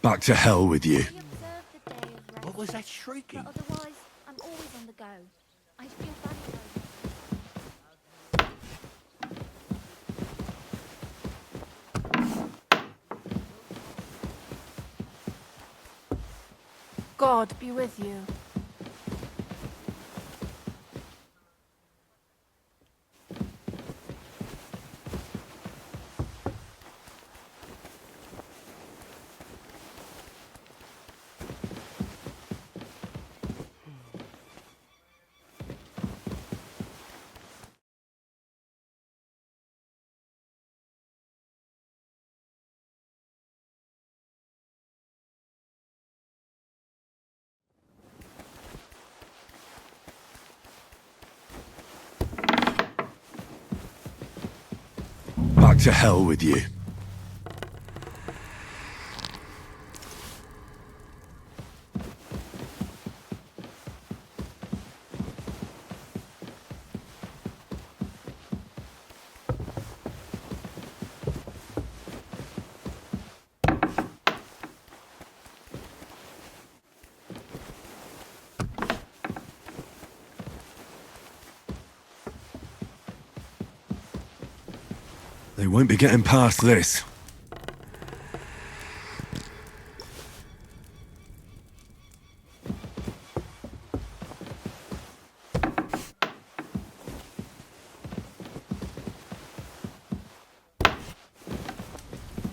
Back to hell with you. What was that shrieking? Otherwise, I'm always on the go. I feel bad. God be with you. Back to hell with you. They won't be getting past this.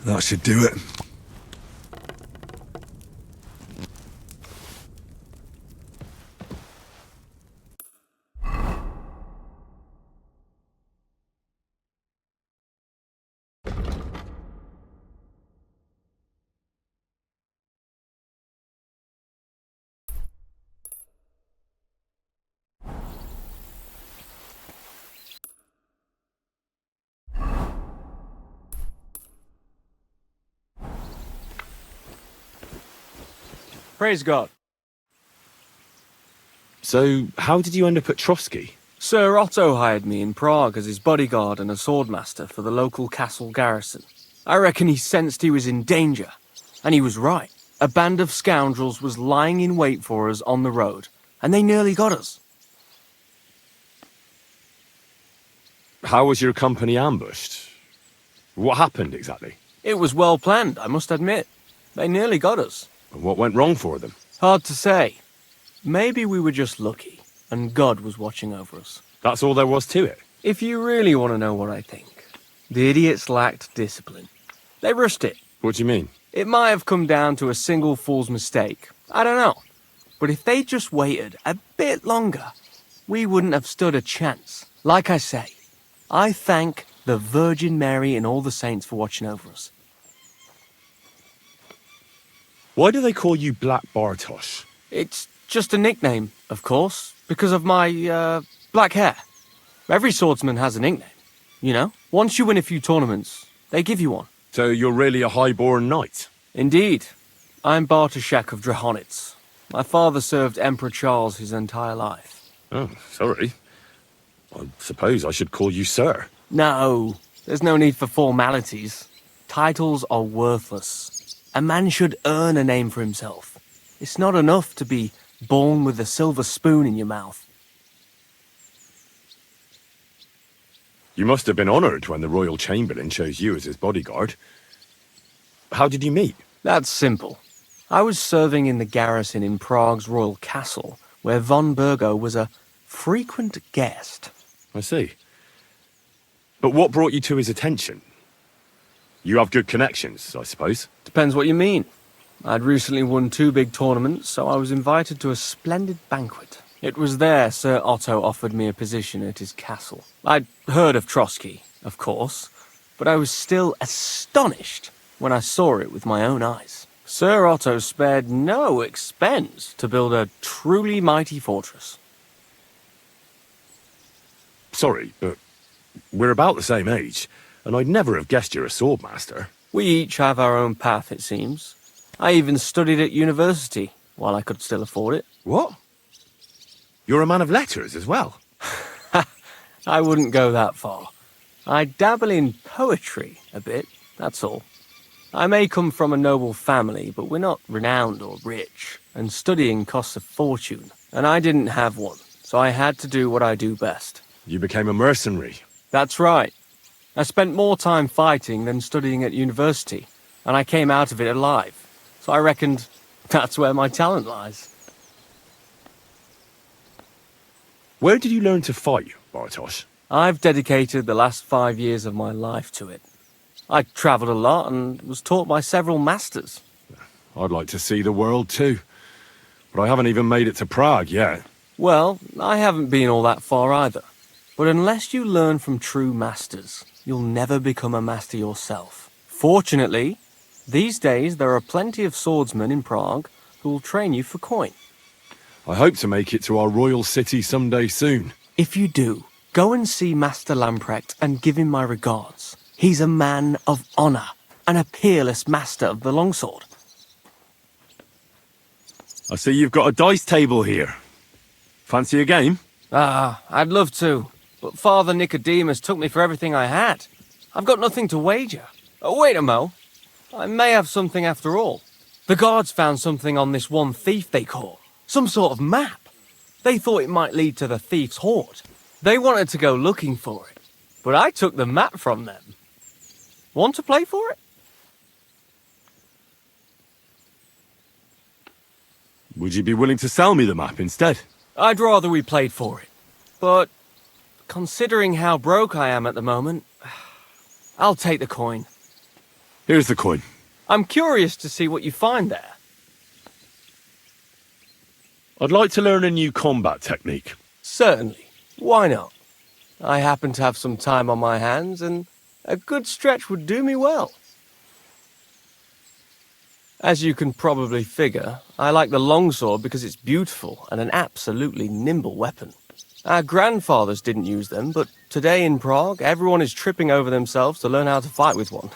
That should do it. Praise God. So, how did you end up at Trotsky? Sir Otto hired me in Prague as his bodyguard and a swordmaster for the local castle garrison. I reckon he sensed he was in danger. And he was right. A band of scoundrels was lying in wait for us on the road, and they nearly got us. How was your company ambushed? What happened exactly? It was well planned, I must admit. They nearly got us. And what went wrong for them? Hard to say. Maybe we were just lucky, and God was watching over us. That's all there was to it? If you really want to know what I think, the idiots lacked discipline. They rushed it. What do you mean? It might have come down to a single fool's mistake. I don't know. But if they just waited a bit longer, we wouldn't have stood a chance. Like I say, I thank the Virgin Mary and all the saints for watching over us. Why do they call you Black Bartosz? It's just a nickname, of course, because of my, black hair. Every swordsman has a nickname, you know? Once you win a few tournaments, they give you one. So you're really a high-born knight? Indeed. I'm Bartoszek of Drahonitz. My father served Emperor Charles his entire life. Oh, sorry. I suppose I should call you sir. No, there's no need for formalities. Titles are worthless. A man should earn a name for himself. It's not enough to be born with a silver spoon in your mouth. You must have been honoured when the Royal Chamberlain chose you as his bodyguard. How did you meet? That's simple. I was serving in the garrison in Prague's royal castle, where von Burgo was a frequent guest. I see. But what brought you to his attention? You have good connections, I suppose. Depends what you mean. I'd recently won 2 big tournaments, so I was invited to a splendid banquet. It was there Sir Otto offered me a position at his castle. I'd heard of Trotsky, of course, but I was still astonished when I saw it with my own eyes. Sir Otto spared no expense to build a truly mighty fortress. Sorry, but we're about the same age, and I'd never have guessed you're a swordmaster. We each have our own path, it seems. I even studied at university, while I could still afford it. What? You're a man of letters as well? I wouldn't go that far. I dabble in poetry a bit, that's all. I may come from a noble family, but we're not renowned or rich, and studying costs a fortune, and I didn't have one, so I had to do what I do best. You became a mercenary. That's right. I spent more time fighting than studying at university, and I came out of it alive, so I reckoned that's where my talent lies. Where did you learn to fight, Bartosz? I've dedicated the last 5 years of my life to it. I travelled a lot and was taught by several masters. I'd like to see the world too, but I haven't even made it to Prague yet. Well, I haven't been all that far either. But unless you learn from true masters, you'll never become a master yourself. Fortunately, these days there are plenty of swordsmen in Prague who will train you for coin. I hope to make it to our royal city someday soon. If you do, go and see Master Lamprecht and give him my regards. He's a man of honour and a peerless master of the longsword. I see you've got a dice table here. Fancy a game? I'd love to, but Father Nicodemus took me for everything I had. I've got nothing to wager. Oh, wait a mo. I may have something after all. The guards found something on this one thief they caught. Some sort of map. They thought it might lead to the thief's hoard. They wanted to go looking for it, but I took the map from them. Want to play for it? Would you be willing to sell me the map instead? I'd rather we played for it. But considering how broke I am at the moment, I'll take the coin. Here's the coin. I'm curious to see what you find there. I'd like to learn a new combat technique. Certainly. Why not? I happen to have some time on my hands, and a good stretch would do me well. As you can probably figure, I like the longsword because it's beautiful and an absolutely nimble weapon. Our grandfathers didn't use them, but today in Prague, everyone is tripping over themselves to learn how to fight with one.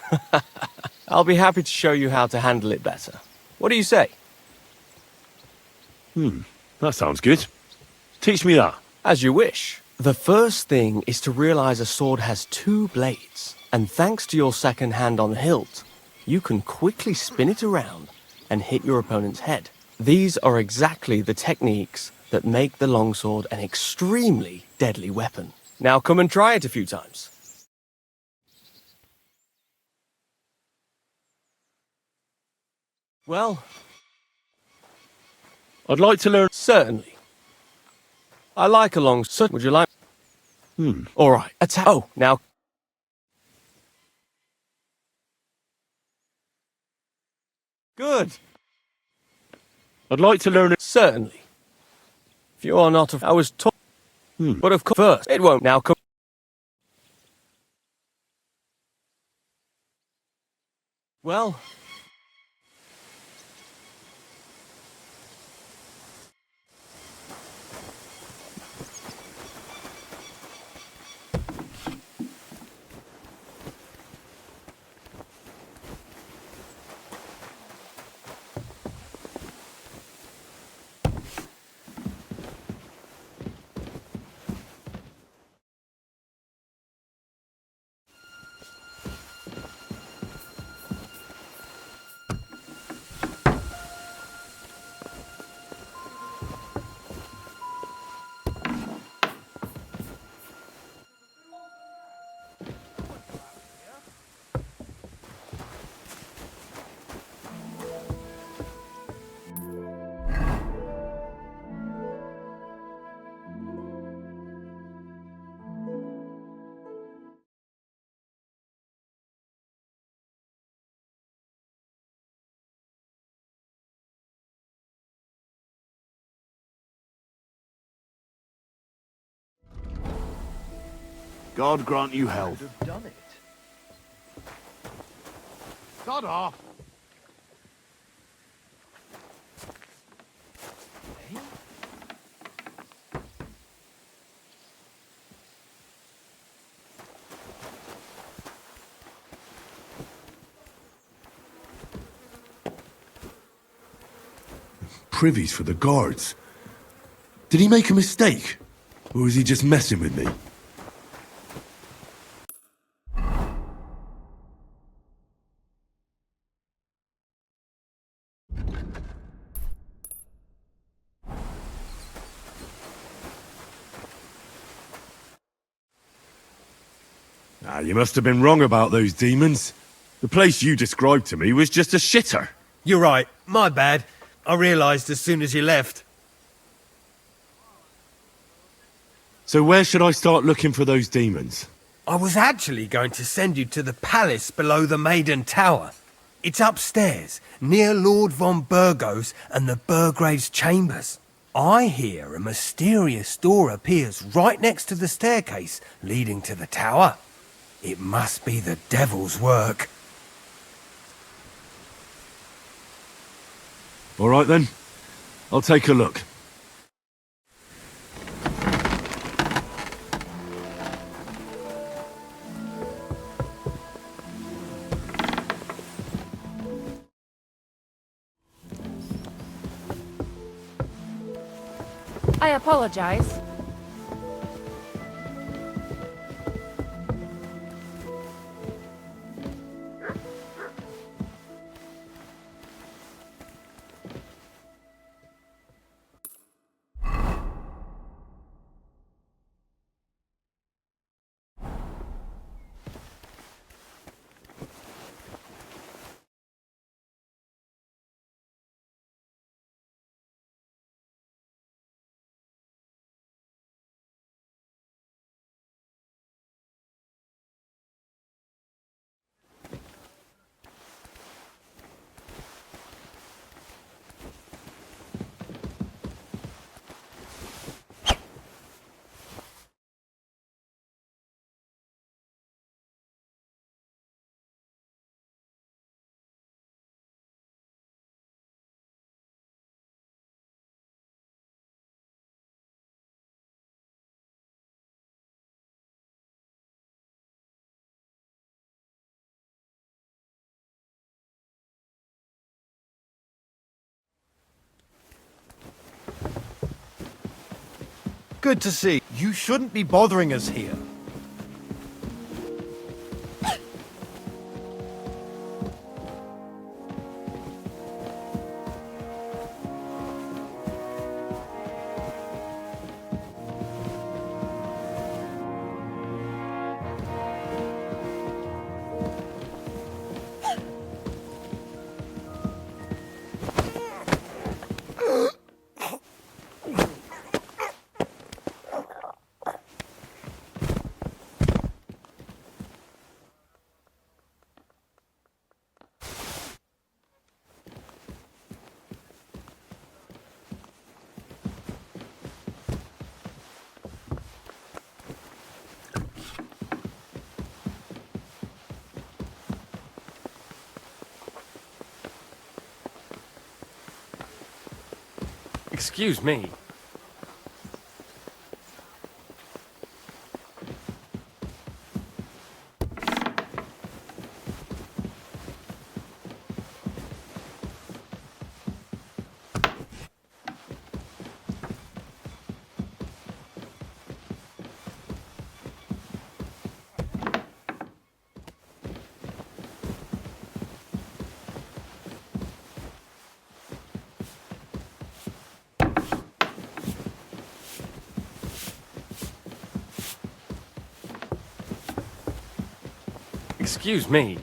I'll be happy to show you how to handle it better. What do you say? That sounds good. Teach me that. As you wish. The first thing is to realize a sword has 2 blades, and thanks to your second hand on the hilt, you can quickly spin it around and hit your opponent's head. These are exactly the techniques that make the longsword an extremely deadly weapon. Now come and try it a few times. Well, I'd like to learn... Certainly. I like a longsword. Would you like... All right, attack. Oh, now... Good. I'd like to learn it. Certainly. If you are not I was taught... But of course, first, it won't now come... Well... God grant you health. Have done it. Sod off. Privies for the guards. Did he make a mistake? Or was he just messing with me? You must have been wrong about those demons. The place you described to me was just a shitter. You're right. My bad. I realised as soon as you left. So where should I start looking for those demons? I was actually going to send you to the palace below the Maiden Tower. It's upstairs, near Lord von Burgos and the Burgrave's chambers. I hear a mysterious door appears right next to the staircase leading to the tower. It must be the devil's work. All right then. I'll take a look. I apologize. Good to see. You shouldn't be bothering us here. Excuse me. Excuse me.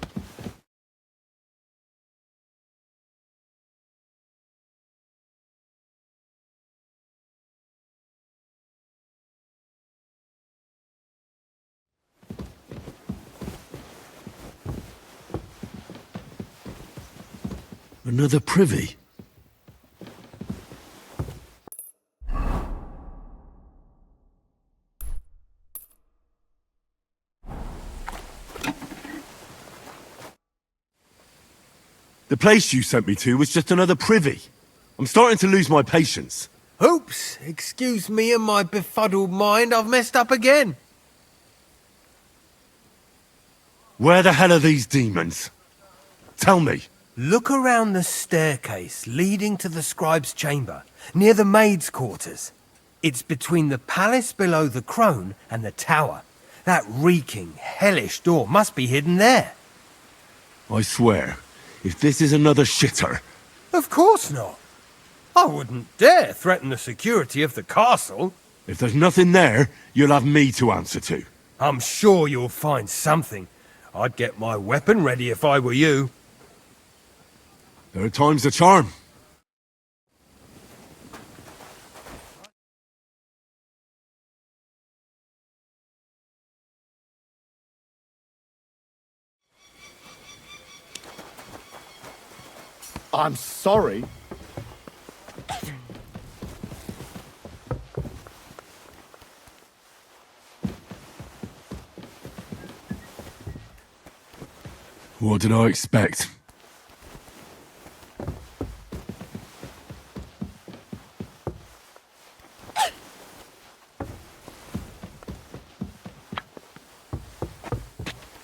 Another privy? The place you sent me to was just another privy. I'm starting to lose my patience. Oops, excuse me and my befuddled mind, I've messed up again. Where the hell are these demons? Tell me. Look around the staircase leading to the scribe's chamber, near the maid's quarters. It's between the palace below the crone and the tower. That reeking, hellish door must be hidden there. I swear, if this is another shitter... Of course not. I wouldn't dare threaten the security of the castle. If there's nothing there, you'll have me to answer to. I'm sure you'll find something. I'd get my weapon ready if I were you. Third time's the charm. I'm sorry. What did I expect?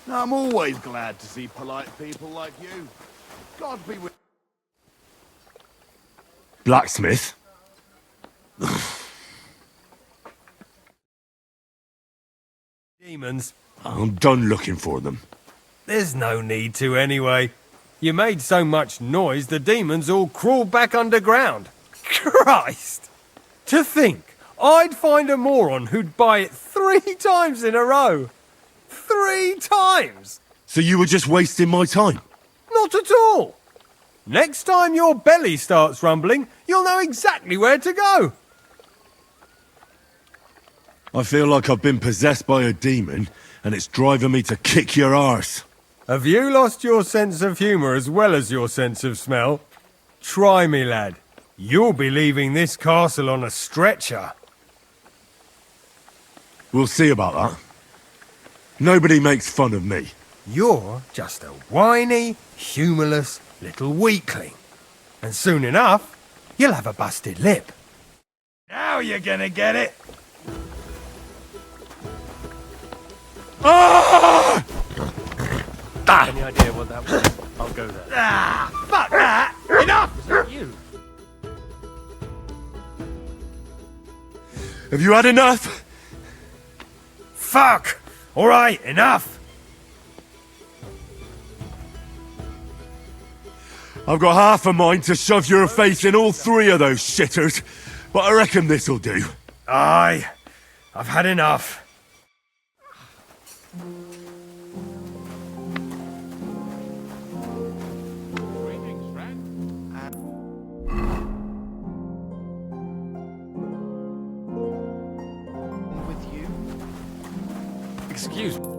I'm always glad to see polite people like you. God be with... Blacksmith? Demons. I'm done looking for them. There's no need to anyway. You made so much noise the demons all crawled back underground. Christ! To think I'd find a moron who'd buy it 3 times in a row. 3 times! So you were just wasting my time? Not at all. Next time your belly starts rumbling, you'll know exactly where to go. I feel like I've been possessed by a demon, and it's driving me to kick your arse. Have you lost your sense of humour as well as your sense of smell? Try me, lad. You'll be leaving this castle on a stretcher. We'll see about that. Nobody makes fun of me. You're just a whiny, humourless little weakling. And soon enough, you'll have a busted lip. Now you're gonna get it! Ah! Any idea what that was? I'll go there. Ah, fuck that! Enough! Is that you? Have you had enough? Fuck! Alright, enough! I've got half a mind to shove your face in all 3 of those shitters, but I reckon this'll do. Aye, I've had enough. Excuse me.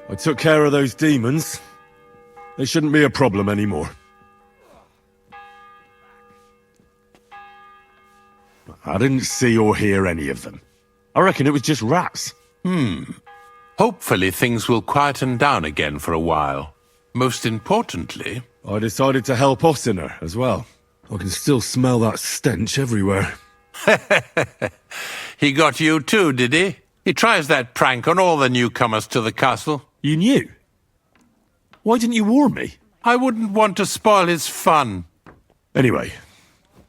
I took care of those demons. They shouldn't be a problem anymore. I didn't see or hear any of them. I reckon it was just rats. Hopefully things will quieten down again for a while. Most importantly... I decided to help Ossiner as well. I can still smell that stench everywhere. He got you too, did he? He tries that prank on all the newcomers to the castle. You knew? Why didn't you warn me? I wouldn't want to spoil his fun. Anyway,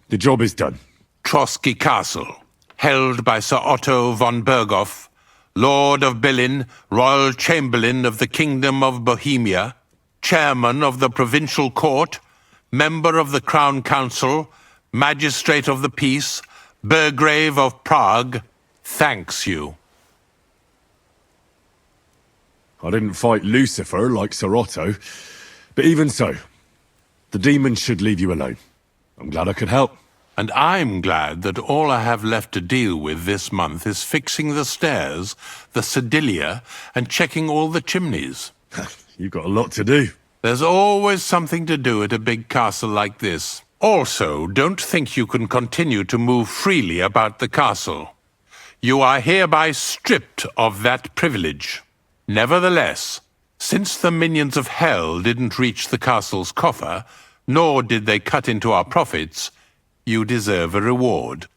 the job is done. Trotsky Castle, held by Sir Otto von Berghoff, Lord of Billin, Royal Chamberlain of the Kingdom of Bohemia, Chairman of the Provincial Court, Member of the Crown Council, Magistrate of the Peace, Burgrave of Prague, thanks you. I didn't fight Lucifer like Sir Otto, but even so, the demons should leave you alone. I'm glad I could help. And I'm glad that all I have left to deal with this month is fixing the stairs, the sedilia, and checking all the chimneys. You've got a lot to do. There's always something to do at a big castle like this. Also, don't think you can continue to move freely about the castle. You are hereby stripped of that privilege. Nevertheless, since the minions of hell didn't reach the castle's coffer, nor did they cut into our profits, you deserve a reward.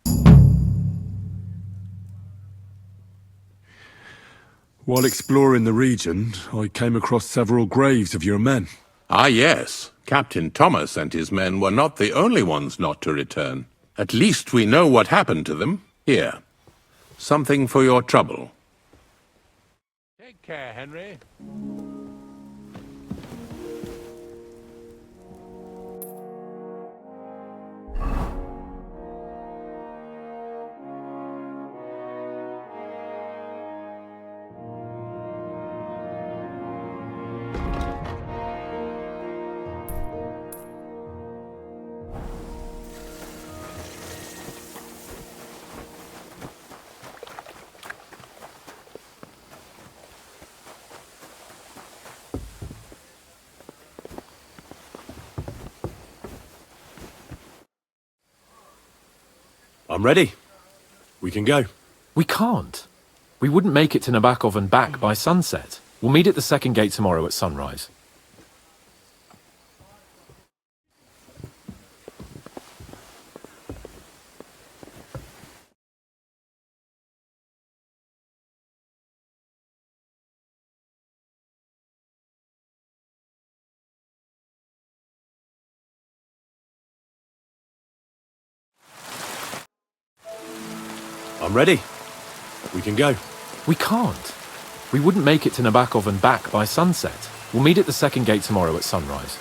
While exploring the region, I came across several graves of your men. Ah, yes. Captain Thomas and his men were not the only ones not to return. At least we know what happened to them. Here. Something for your trouble. Take care, Henry. I'm ready. We can go. We can't. We wouldn't make it to Nabokov and back by sunset. We'll meet at the second gate tomorrow at sunrise. I'm ready. We can go. We can't. We wouldn't make it to Nabokov and back by sunset. We'll meet at the second gate tomorrow at sunrise.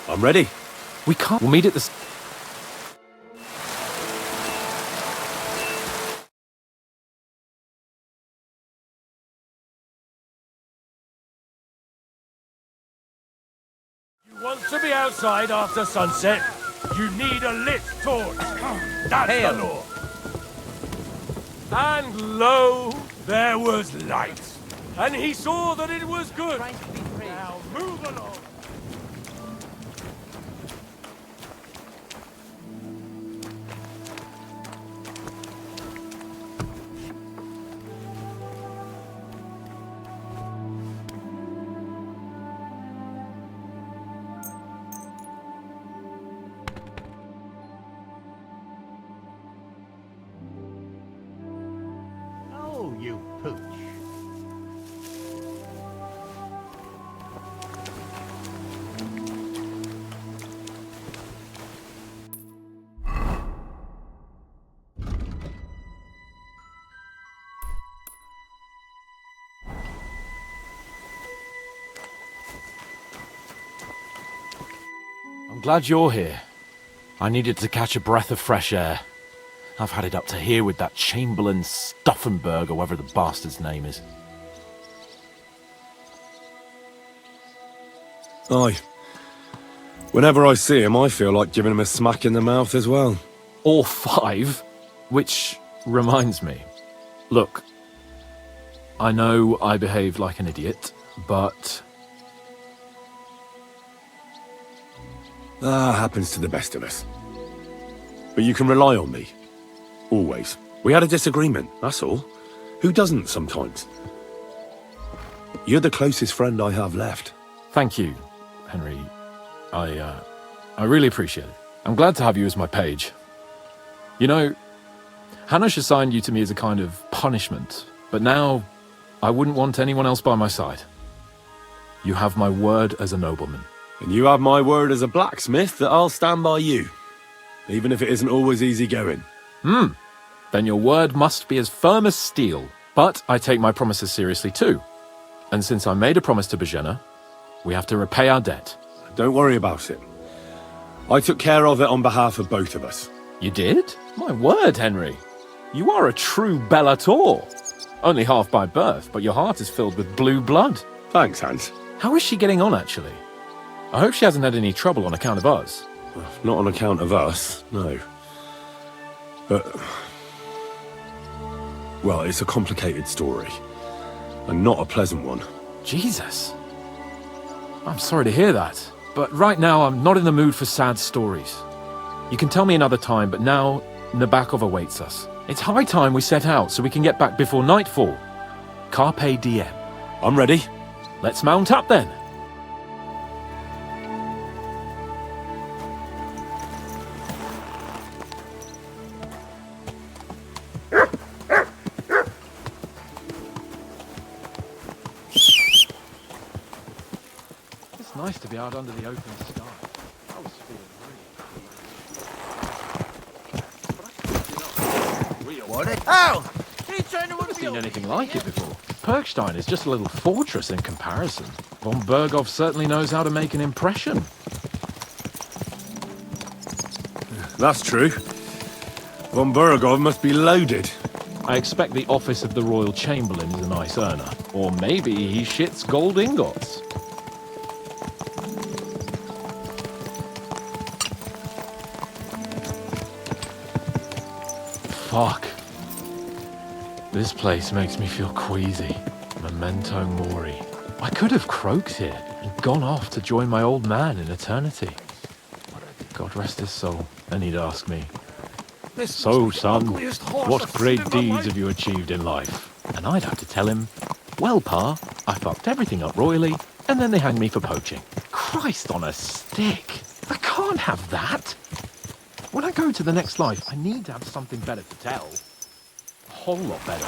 I'm ready. We can't. We'll meet at the... You want to be outside after sunset? You need a lit torch. That's the law. And lo, there was light. And he saw that it was good. Now move along. Oh, you pooch. I'm glad you're here. I needed to catch a breath of fresh air. I've had it up to here with that Chamberlain Stauffenberg, or whatever the bastard's name is. Aye. Whenever I see him, I feel like giving him a smack in the mouth as well. Or 5. Which reminds me. Look, I know I behaved like an idiot, but... Happens to the best of us. But you can rely on me. always. We had a disagreement, that's all. Who doesn't sometimes? You're the closest friend I have left. Thank you, Henry. I really appreciate it. I'm glad to have you as my page. You know, Hanush assigned you to me as a kind of punishment, but now I wouldn't want anyone else by my side. You have my word as a nobleman. And you have my word as a blacksmith that I'll stand by you, even if it isn't always easy going. Then your word must be as firm as steel. But I take my promises seriously too. And since I made a promise to Bajena, we have to repay our debt. Don't worry about it. I took care of it on behalf of both of us. You did? My word, Henry. You are a true Bellator. Only half by birth, but your heart is filled with blue blood. Thanks, Hans. How is she getting on, actually? I hope she hasn't had any trouble on account of us. Not on account of us, no. But... well, it's a complicated story. And not a pleasant one. Jesus. I'm sorry to hear that. But right now, I'm not in the mood for sad stories. You can tell me another time, but now Nabokov awaits us. It's high time we set out so we can get back before nightfall. Carpe diem. I'm ready. Let's mount up then. It's nice to be out under the open sky. I was feeling really... What? Oh! I've never seen anything like it before. Perkstein is just a little fortress in comparison. Von Berghoff certainly knows how to make an impression. That's true. Von Berghoff must be loaded. I expect the office of the Royal Chamberlain is a nice earner. Or maybe he shits gold ingots. Fuck. This place makes me feel queasy. Memento mori. I could have croaked here and gone off to join my old man in eternity. God rest his soul. And he'd ask me, "So, son, what great deeds have you achieved in life?" And I'd have to tell him, "Well, Pa, I fucked everything up royally, and then they hanged me for poaching." Christ on a stick! I can't have that! When I go to the next life, I need to have something better to tell. A whole lot better.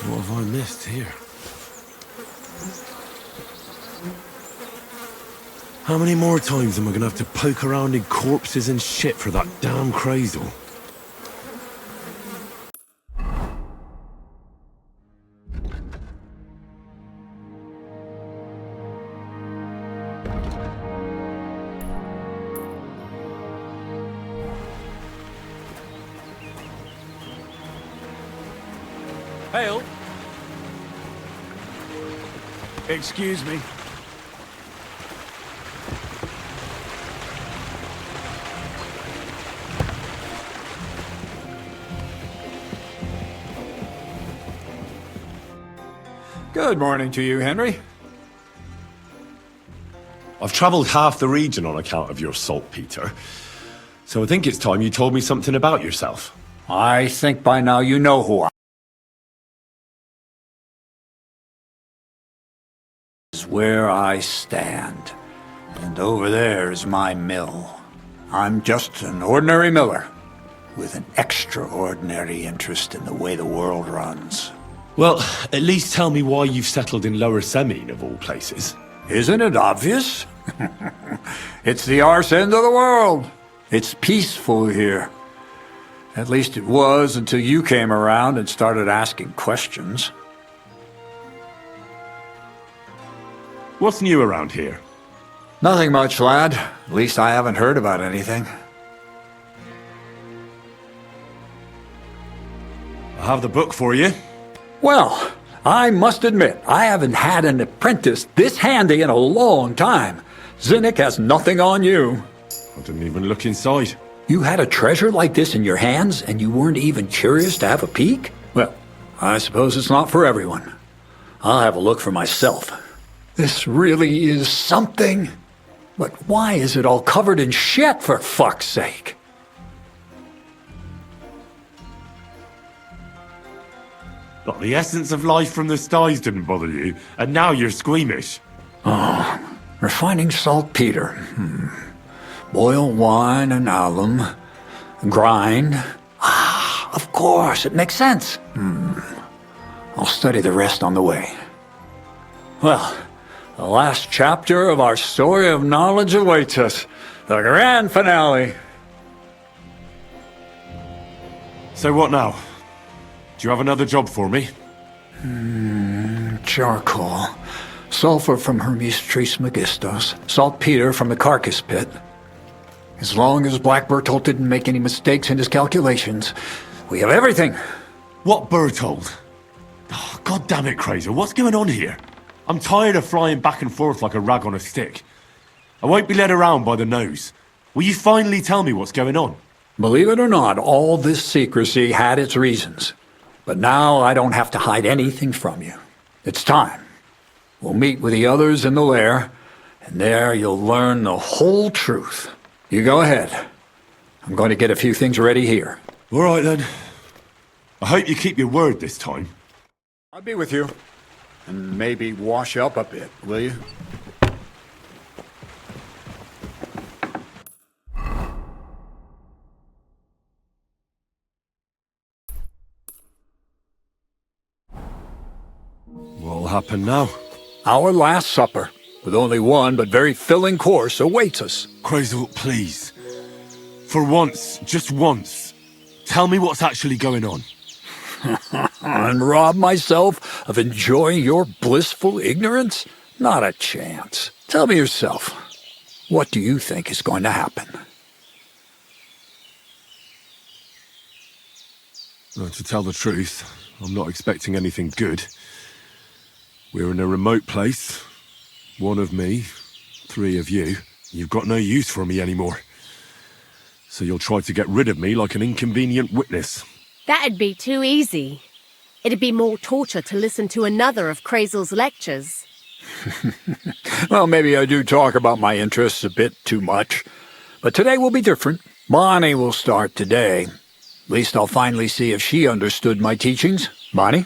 What have I missed here? How many more times am I gonna have to poke around in corpses and shit for that damn cradle? Hail. Excuse me. Good morning to you, Henry. I've travelled half the region on account of your saltpeter, so I think it's time you told me something about yourself. I think by now you know who I am. Is where I stand. And over there is my mill. I'm just an ordinary miller with an extraordinary interest in the way the world runs. Well, at least tell me why you've settled in Lower Semine, of all places. Isn't it obvious? It's the arse end of the world. It's peaceful here. At least it was until you came around and started asking questions. What's new around here? Nothing much, lad. At least I haven't heard about anything. I have the book for you. Well, I must admit, I haven't had an apprentice this handy in a long time. Zinnik has nothing on you. I didn't even look inside. You had a treasure like this in your hands, and you weren't even curious to have a peek? Well, I suppose it's not for everyone. I'll have a look for myself. This really is something. But why is it all covered in shit, for fuck's sake? But the essence of life from the skies didn't bother you, and now you're squeamish. Oh, refining saltpeter. Boil wine and alum. Grind. Ah, of course, it makes sense. I'll study the rest on the way. Well, the last chapter of our story of knowledge awaits us. The grand finale. So what now? Do you have another job for me? Charcoal. Sulfur from Hermes Trismegistos. Saltpeter from the carcass pit. As long as Black Bertolt didn't make any mistakes in his calculations, we have everything. What Bertolt? Oh, God damn it, Kraser, what's going on here? I'm tired of flying back and forth like a rag on a stick. I won't be led around by the nose. Will you finally tell me what's going on? Believe it or not, all this secrecy had its reasons. But now I don't have to hide anything from you. It's time. We'll meet with the others in the lair, and there you'll learn the whole truth. You go ahead. I'm going to get a few things ready here. All right, then. I hope you keep your word this time. I'll be with you. And maybe wash up a bit, will you? What'll happen now? Our last supper, with only one but very filling course, awaits us. Krazel, please. For once, just once, tell me what's actually going on. And rob myself of enjoying your blissful ignorance? Not a chance. Tell me yourself. What do you think is going to happen? Well, to tell the truth, I'm not expecting anything good. We're in a remote place. One of me, 3 of you. You've got no use for me anymore. So you'll try to get rid of me like an inconvenient witness. That'd be too easy. It'd be more torture to listen to another of Krazel's lectures. Well, maybe I do talk about my interests a bit too much. But today will be different. Bonnie will start today. At least I'll finally see if she understood my teachings. Bonnie?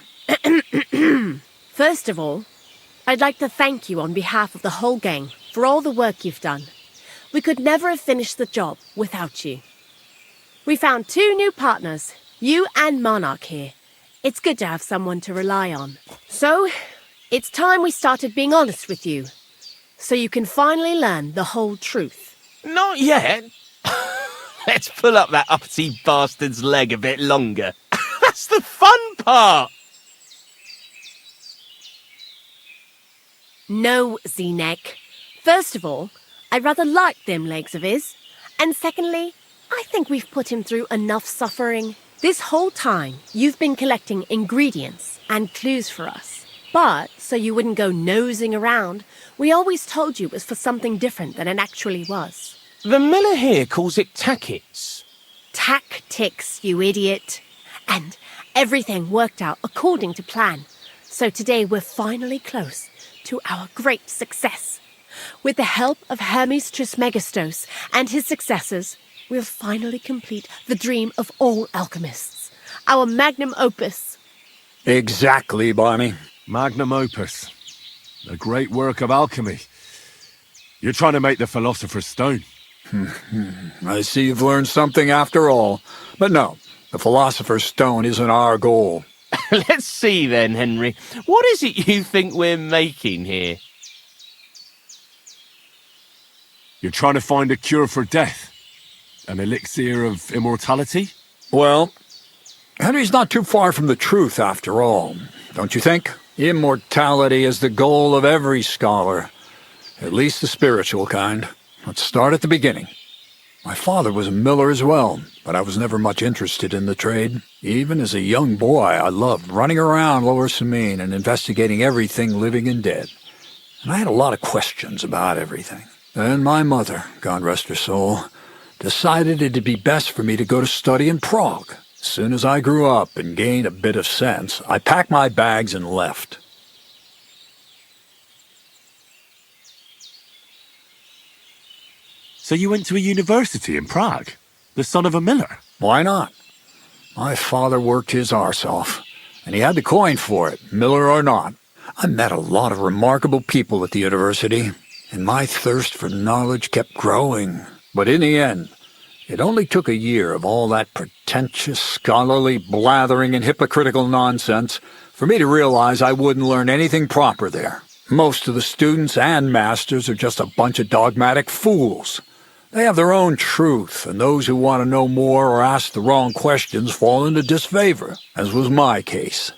First of all, I'd like to thank you on behalf of the whole gang for all the work you've done. We could never have finished the job without you. We found 2 new partners, you and Monarch here. It's good to have someone to rely on. So, it's time we started being honest with you, so you can finally learn the whole truth. Not yet. Let's pull up that uppity bastard's leg a bit longer. That's the fun part! No, Z-Neck. First of all, I rather like them legs of his. And secondly, I think we've put him through enough suffering. This whole time, you've been collecting ingredients and clues for us. But, so you wouldn't go nosing around, we always told you it was for something different than it actually was. The miller here calls it tackets. Tactics, you idiot. And everything worked out according to plan. So today we're finally close to our great success. With the help of Hermes Trismegistos and his successors, we'll finally complete the dream of all alchemists. Our magnum opus. Exactly, Bonnie. Magnum opus. A great work of alchemy. You're trying to make the Philosopher's Stone. I see you've learned something after all. But no, the Philosopher's Stone isn't our goal. Let's see then, Henry. What is it you think we're making here? You're trying to find a cure for death? An elixir of immortality? Well, Henry's not too far from the truth after all, don't you think? Immortality is the goal of every scholar, at least the spiritual kind. Let's start at the beginning. My father was a miller as well, but I was never much interested in the trade. Even as a young boy, I loved running around Lower Samine and investigating everything living and dead. And I had a lot of questions about everything. Then my mother, God rest her soul, decided it'd be best for me to go to study in Prague. As soon as I grew up and gained a bit of sense, I packed my bags and left. So you went to a university in Prague? The son of a miller? Why not? My father worked his arse off, and he had the coin for it, miller or not. I met a lot of remarkable people at the university, and my thirst for knowledge kept growing. But in the end, it only took a year of all that pretentious, scholarly blathering and hypocritical nonsense for me to realize I wouldn't learn anything proper there. Most of the students and masters are just a bunch of dogmatic fools. They have their own truth, and those who want to know more or ask the wrong questions fall into disfavor, as was my case.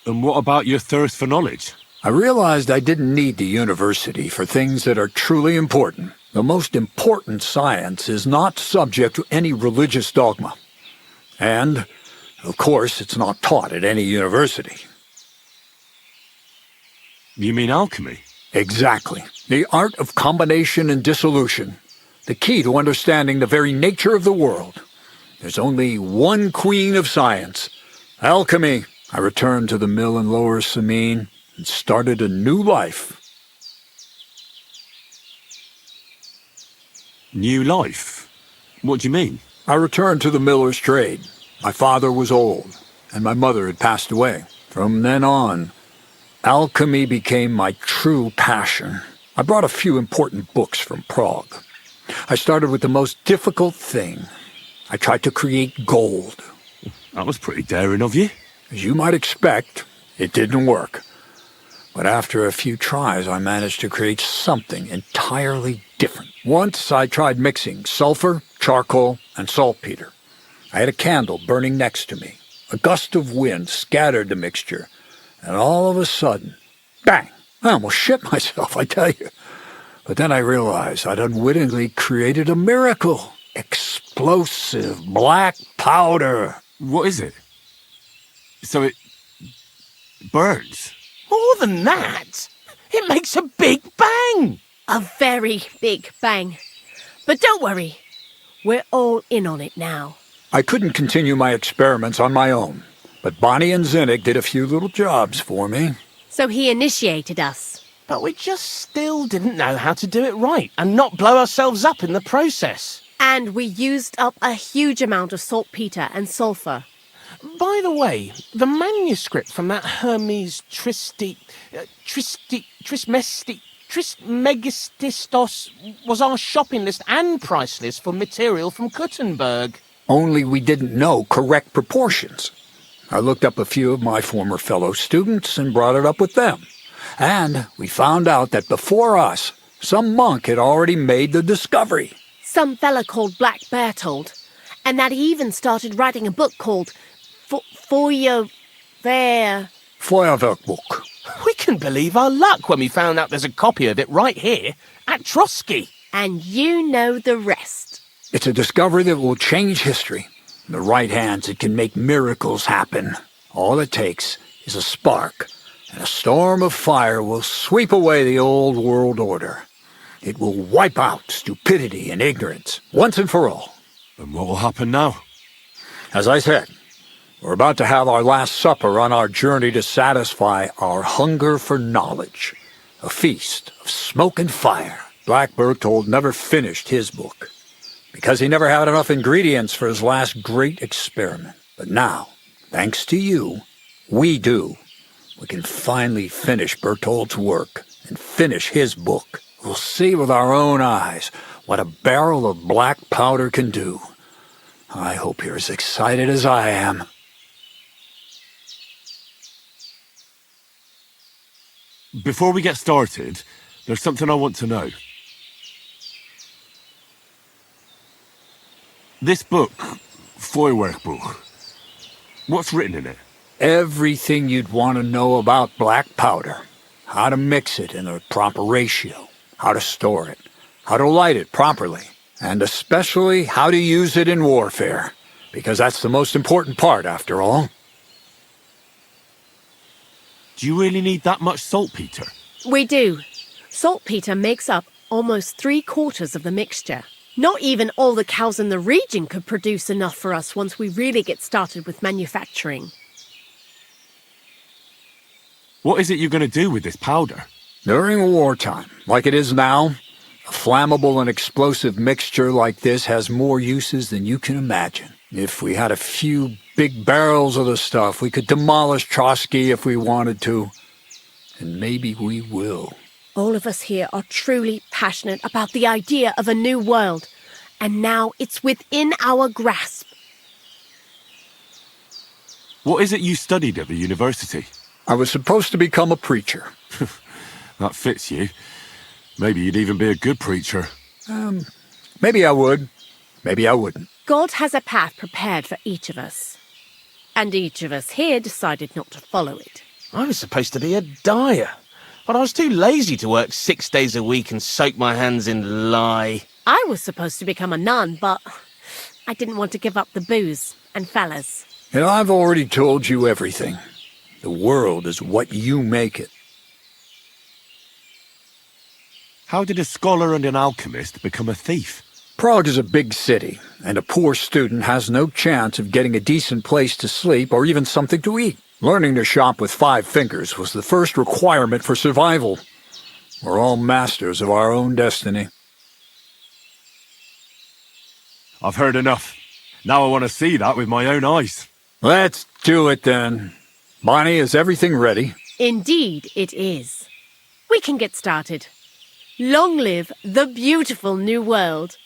And what about your thirst for knowledge? I realized I didn't need the university for things that are truly important. The most important science is not subject to any religious dogma. And, of course, it's not taught at any university. You mean alchemy? Exactly. The art of combination and dissolution. The key to understanding the very nature of the world. There's only one queen of science. Alchemy. I returned to the mill in Lower Samine and started a new life. New life? What do you mean? I returned to the miller's trade. My father was old, and my mother had passed away. From then on, alchemy became my true passion. I brought a few important books from Prague. I started with the most difficult thing. I tried to create gold. That was pretty daring of you. As you might expect, it didn't work. But after a few tries, I managed to create something entirely different. Once I tried mixing sulfur, charcoal, and saltpeter. I had a candle burning next to me. A gust of wind scattered the mixture, and all of a sudden, bang! I almost shit myself, I tell you. But then I realized I'd unwittingly created a miracle. Explosive black powder. What is it? So it burns? More than that, it makes a big bang. A very big bang. But don't worry, we're all in on it now. I couldn't continue my experiments on my own, but Bonnie and Zinnig did a few little jobs for me. So he initiated us. But we just still didn't know how to do it right and not blow ourselves up in the process. And we used up a huge amount of saltpeter and sulfur. By the way, the manuscript from that Hermes Trismegistos was our shopping list and price list for material from Kuttenberg. Only we didn't know correct proportions. I looked up a few of my former fellow students and brought it up with them. And we found out that before us, some monk had already made the discovery. Some fella called Black Bertold, and that he even started writing a book called Feuerwerkbuch. We couldn't believe our luck when we found out there's a copy of it right here at Trotsky. And you know the rest. It's a discovery that will change history. In the right hands, it can make miracles happen. All it takes is a spark, and a storm of fire will sweep away the old world order. It will wipe out stupidity and ignorance, once and for all. And what will happen now? As I said, we're about to have our last supper on our journey to satisfy our hunger for knowledge. A feast of smoke and fire. Black Bertold never finished his book, because he never had enough ingredients for his last great experiment. But now, thanks to you, we do. We can finally finish Bertold's work and finish his book. We'll see with our own eyes what a barrel of black powder can do. I hope you're as excited as I am. Before we get started, there's something I want to know. This book, Feuerwerkbuch, what's written in it? Everything you'd want to know about black powder. How to mix it in the proper ratio. How to store it. how to light it properly, and especially how to use it in warfare, because that's the most important part, after all. Do you really need that much saltpeter? We do. Saltpeter makes up almost 3/4 of the mixture. Not even all the cows in the region could produce enough for us once we really get started with manufacturing. What is it you're going to do with this powder? During wartime, like it is now, a flammable and explosive mixture like this has more uses than you can imagine. If we had a few big barrels of the stuff, we could demolish Trotsky if we wanted to. And maybe we will. All of us here are truly passionate about the idea of a new world, and now it's within our grasp. What is it you studied at the university? I was supposed to become a preacher. That fits you. Maybe you'd even be a good preacher. Maybe I would. Maybe I wouldn't. God has a path prepared for each of us. And each of us here decided not to follow it. I was supposed to be a dyer, but I was too lazy to work 6 days a week and soak my hands in lye. I was supposed to become a nun, but I didn't want to give up the booze and fellas. And I've already told you everything. The world is what you make it. How did a scholar and an alchemist become a thief? Prague is a big city, and a poor student has no chance of getting a decent place to sleep or even something to eat. Learning to shop with 5 fingers was the first requirement for survival. We're all masters of our own destiny. I've heard enough. Now I want to see that with my own eyes. Let's do it then. Bonnie, is everything ready? Indeed it is. We can get started. Long live the beautiful new world.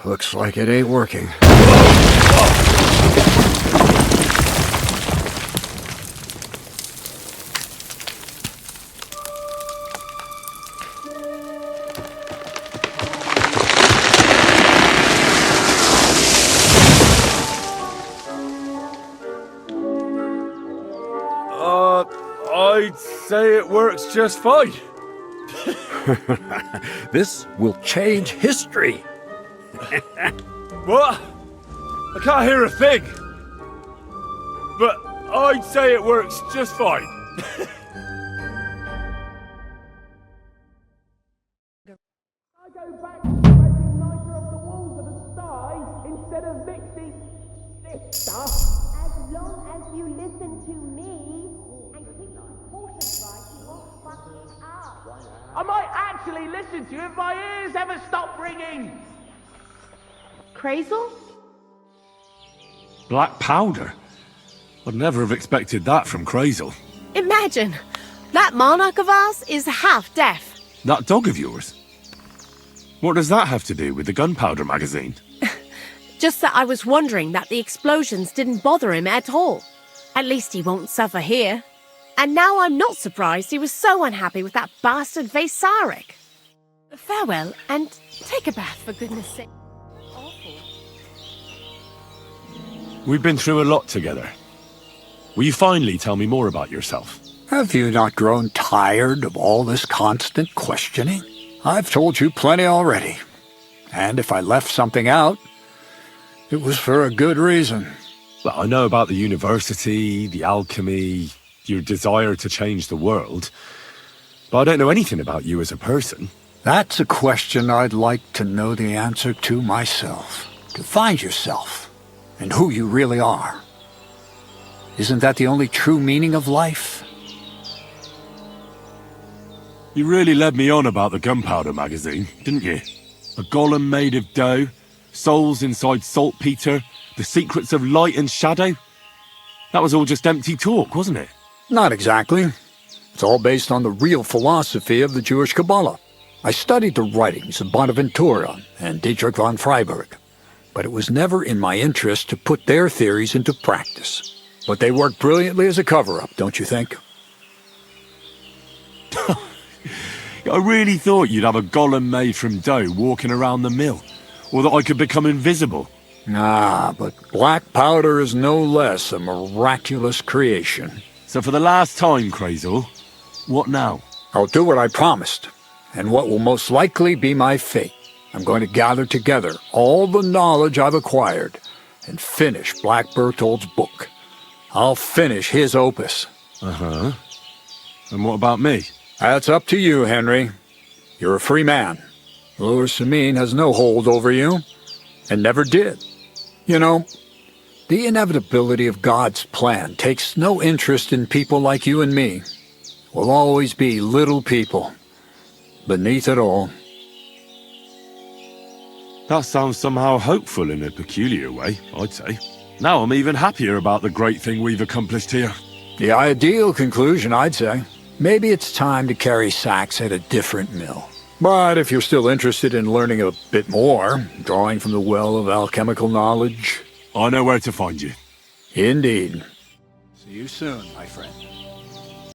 Looks like it ain't working. I'd say it works just fine. This will change history. What? I can't hear a thing. But I'd say it works just fine. I go back to making nicer of the walls of the skies instead of mixing this stuff. As long as you listen to me and keep the proportions right, you won't fuck it up. I might actually listen to you if my ears ever stop ringing. Crazel? Black powder? I'd never have expected that from Crazel. Imagine, that monarch of ours is half deaf. That dog of yours? What does that have to do with the gunpowder magazine? Just that I was wondering that the explosions didn't bother him at all. At least he won't suffer here. And now I'm not surprised he was so unhappy with that bastard Vasarik. Farewell, and take a bath for goodness sake. We've been through a lot together. Will you finally tell me more about yourself? Have you not grown tired of all this constant questioning? I've told you plenty already. And if I left something out, It was for a good reason. Well, I know about the university, the alchemy, your desire to change the world, but I don't know anything about you as a person. That's a question I'd like to know the answer to myself. To find yourself, and who you really are. Isn't that the only true meaning of life? You really led me on about the gunpowder magazine, didn't you? A golem made of dough, souls inside saltpeter, the secrets of light and shadow. That was all just empty talk, wasn't it? Not exactly. It's all based on the real philosophy of the Jewish Kabbalah. I studied the writings of Bonaventura and Dietrich von Freiburg, but it was never in my interest to put their theories into practice. But they work brilliantly as a cover-up, don't you think? I really thought you'd have a golem made from dough walking around the mill, or that I could become invisible. Ah, but black powder is no less a miraculous creation. So for the last time, Crazel, what now? I'll do what I promised, and what will most likely be my fate. I'm going to gather together all the knowledge I've acquired and finish Black Berthold's book. I'll finish his opus. Uh-huh. And what about me? That's up to you, Henry. You're a free man. Lord Samin has no hold over you, and never did. You know, the inevitability of God's plan takes no interest in people like you and me. We'll always be little people, beneath it all. That sounds somehow hopeful in a peculiar way, I'd say. Now I'm even happier about the great thing we've accomplished here. The ideal conclusion, I'd say. Maybe it's time to carry sacks at a different mill. But if you're still interested in learning a bit more, drawing from the well of alchemical knowledge... I know where to find you. Indeed. See you soon, my friend.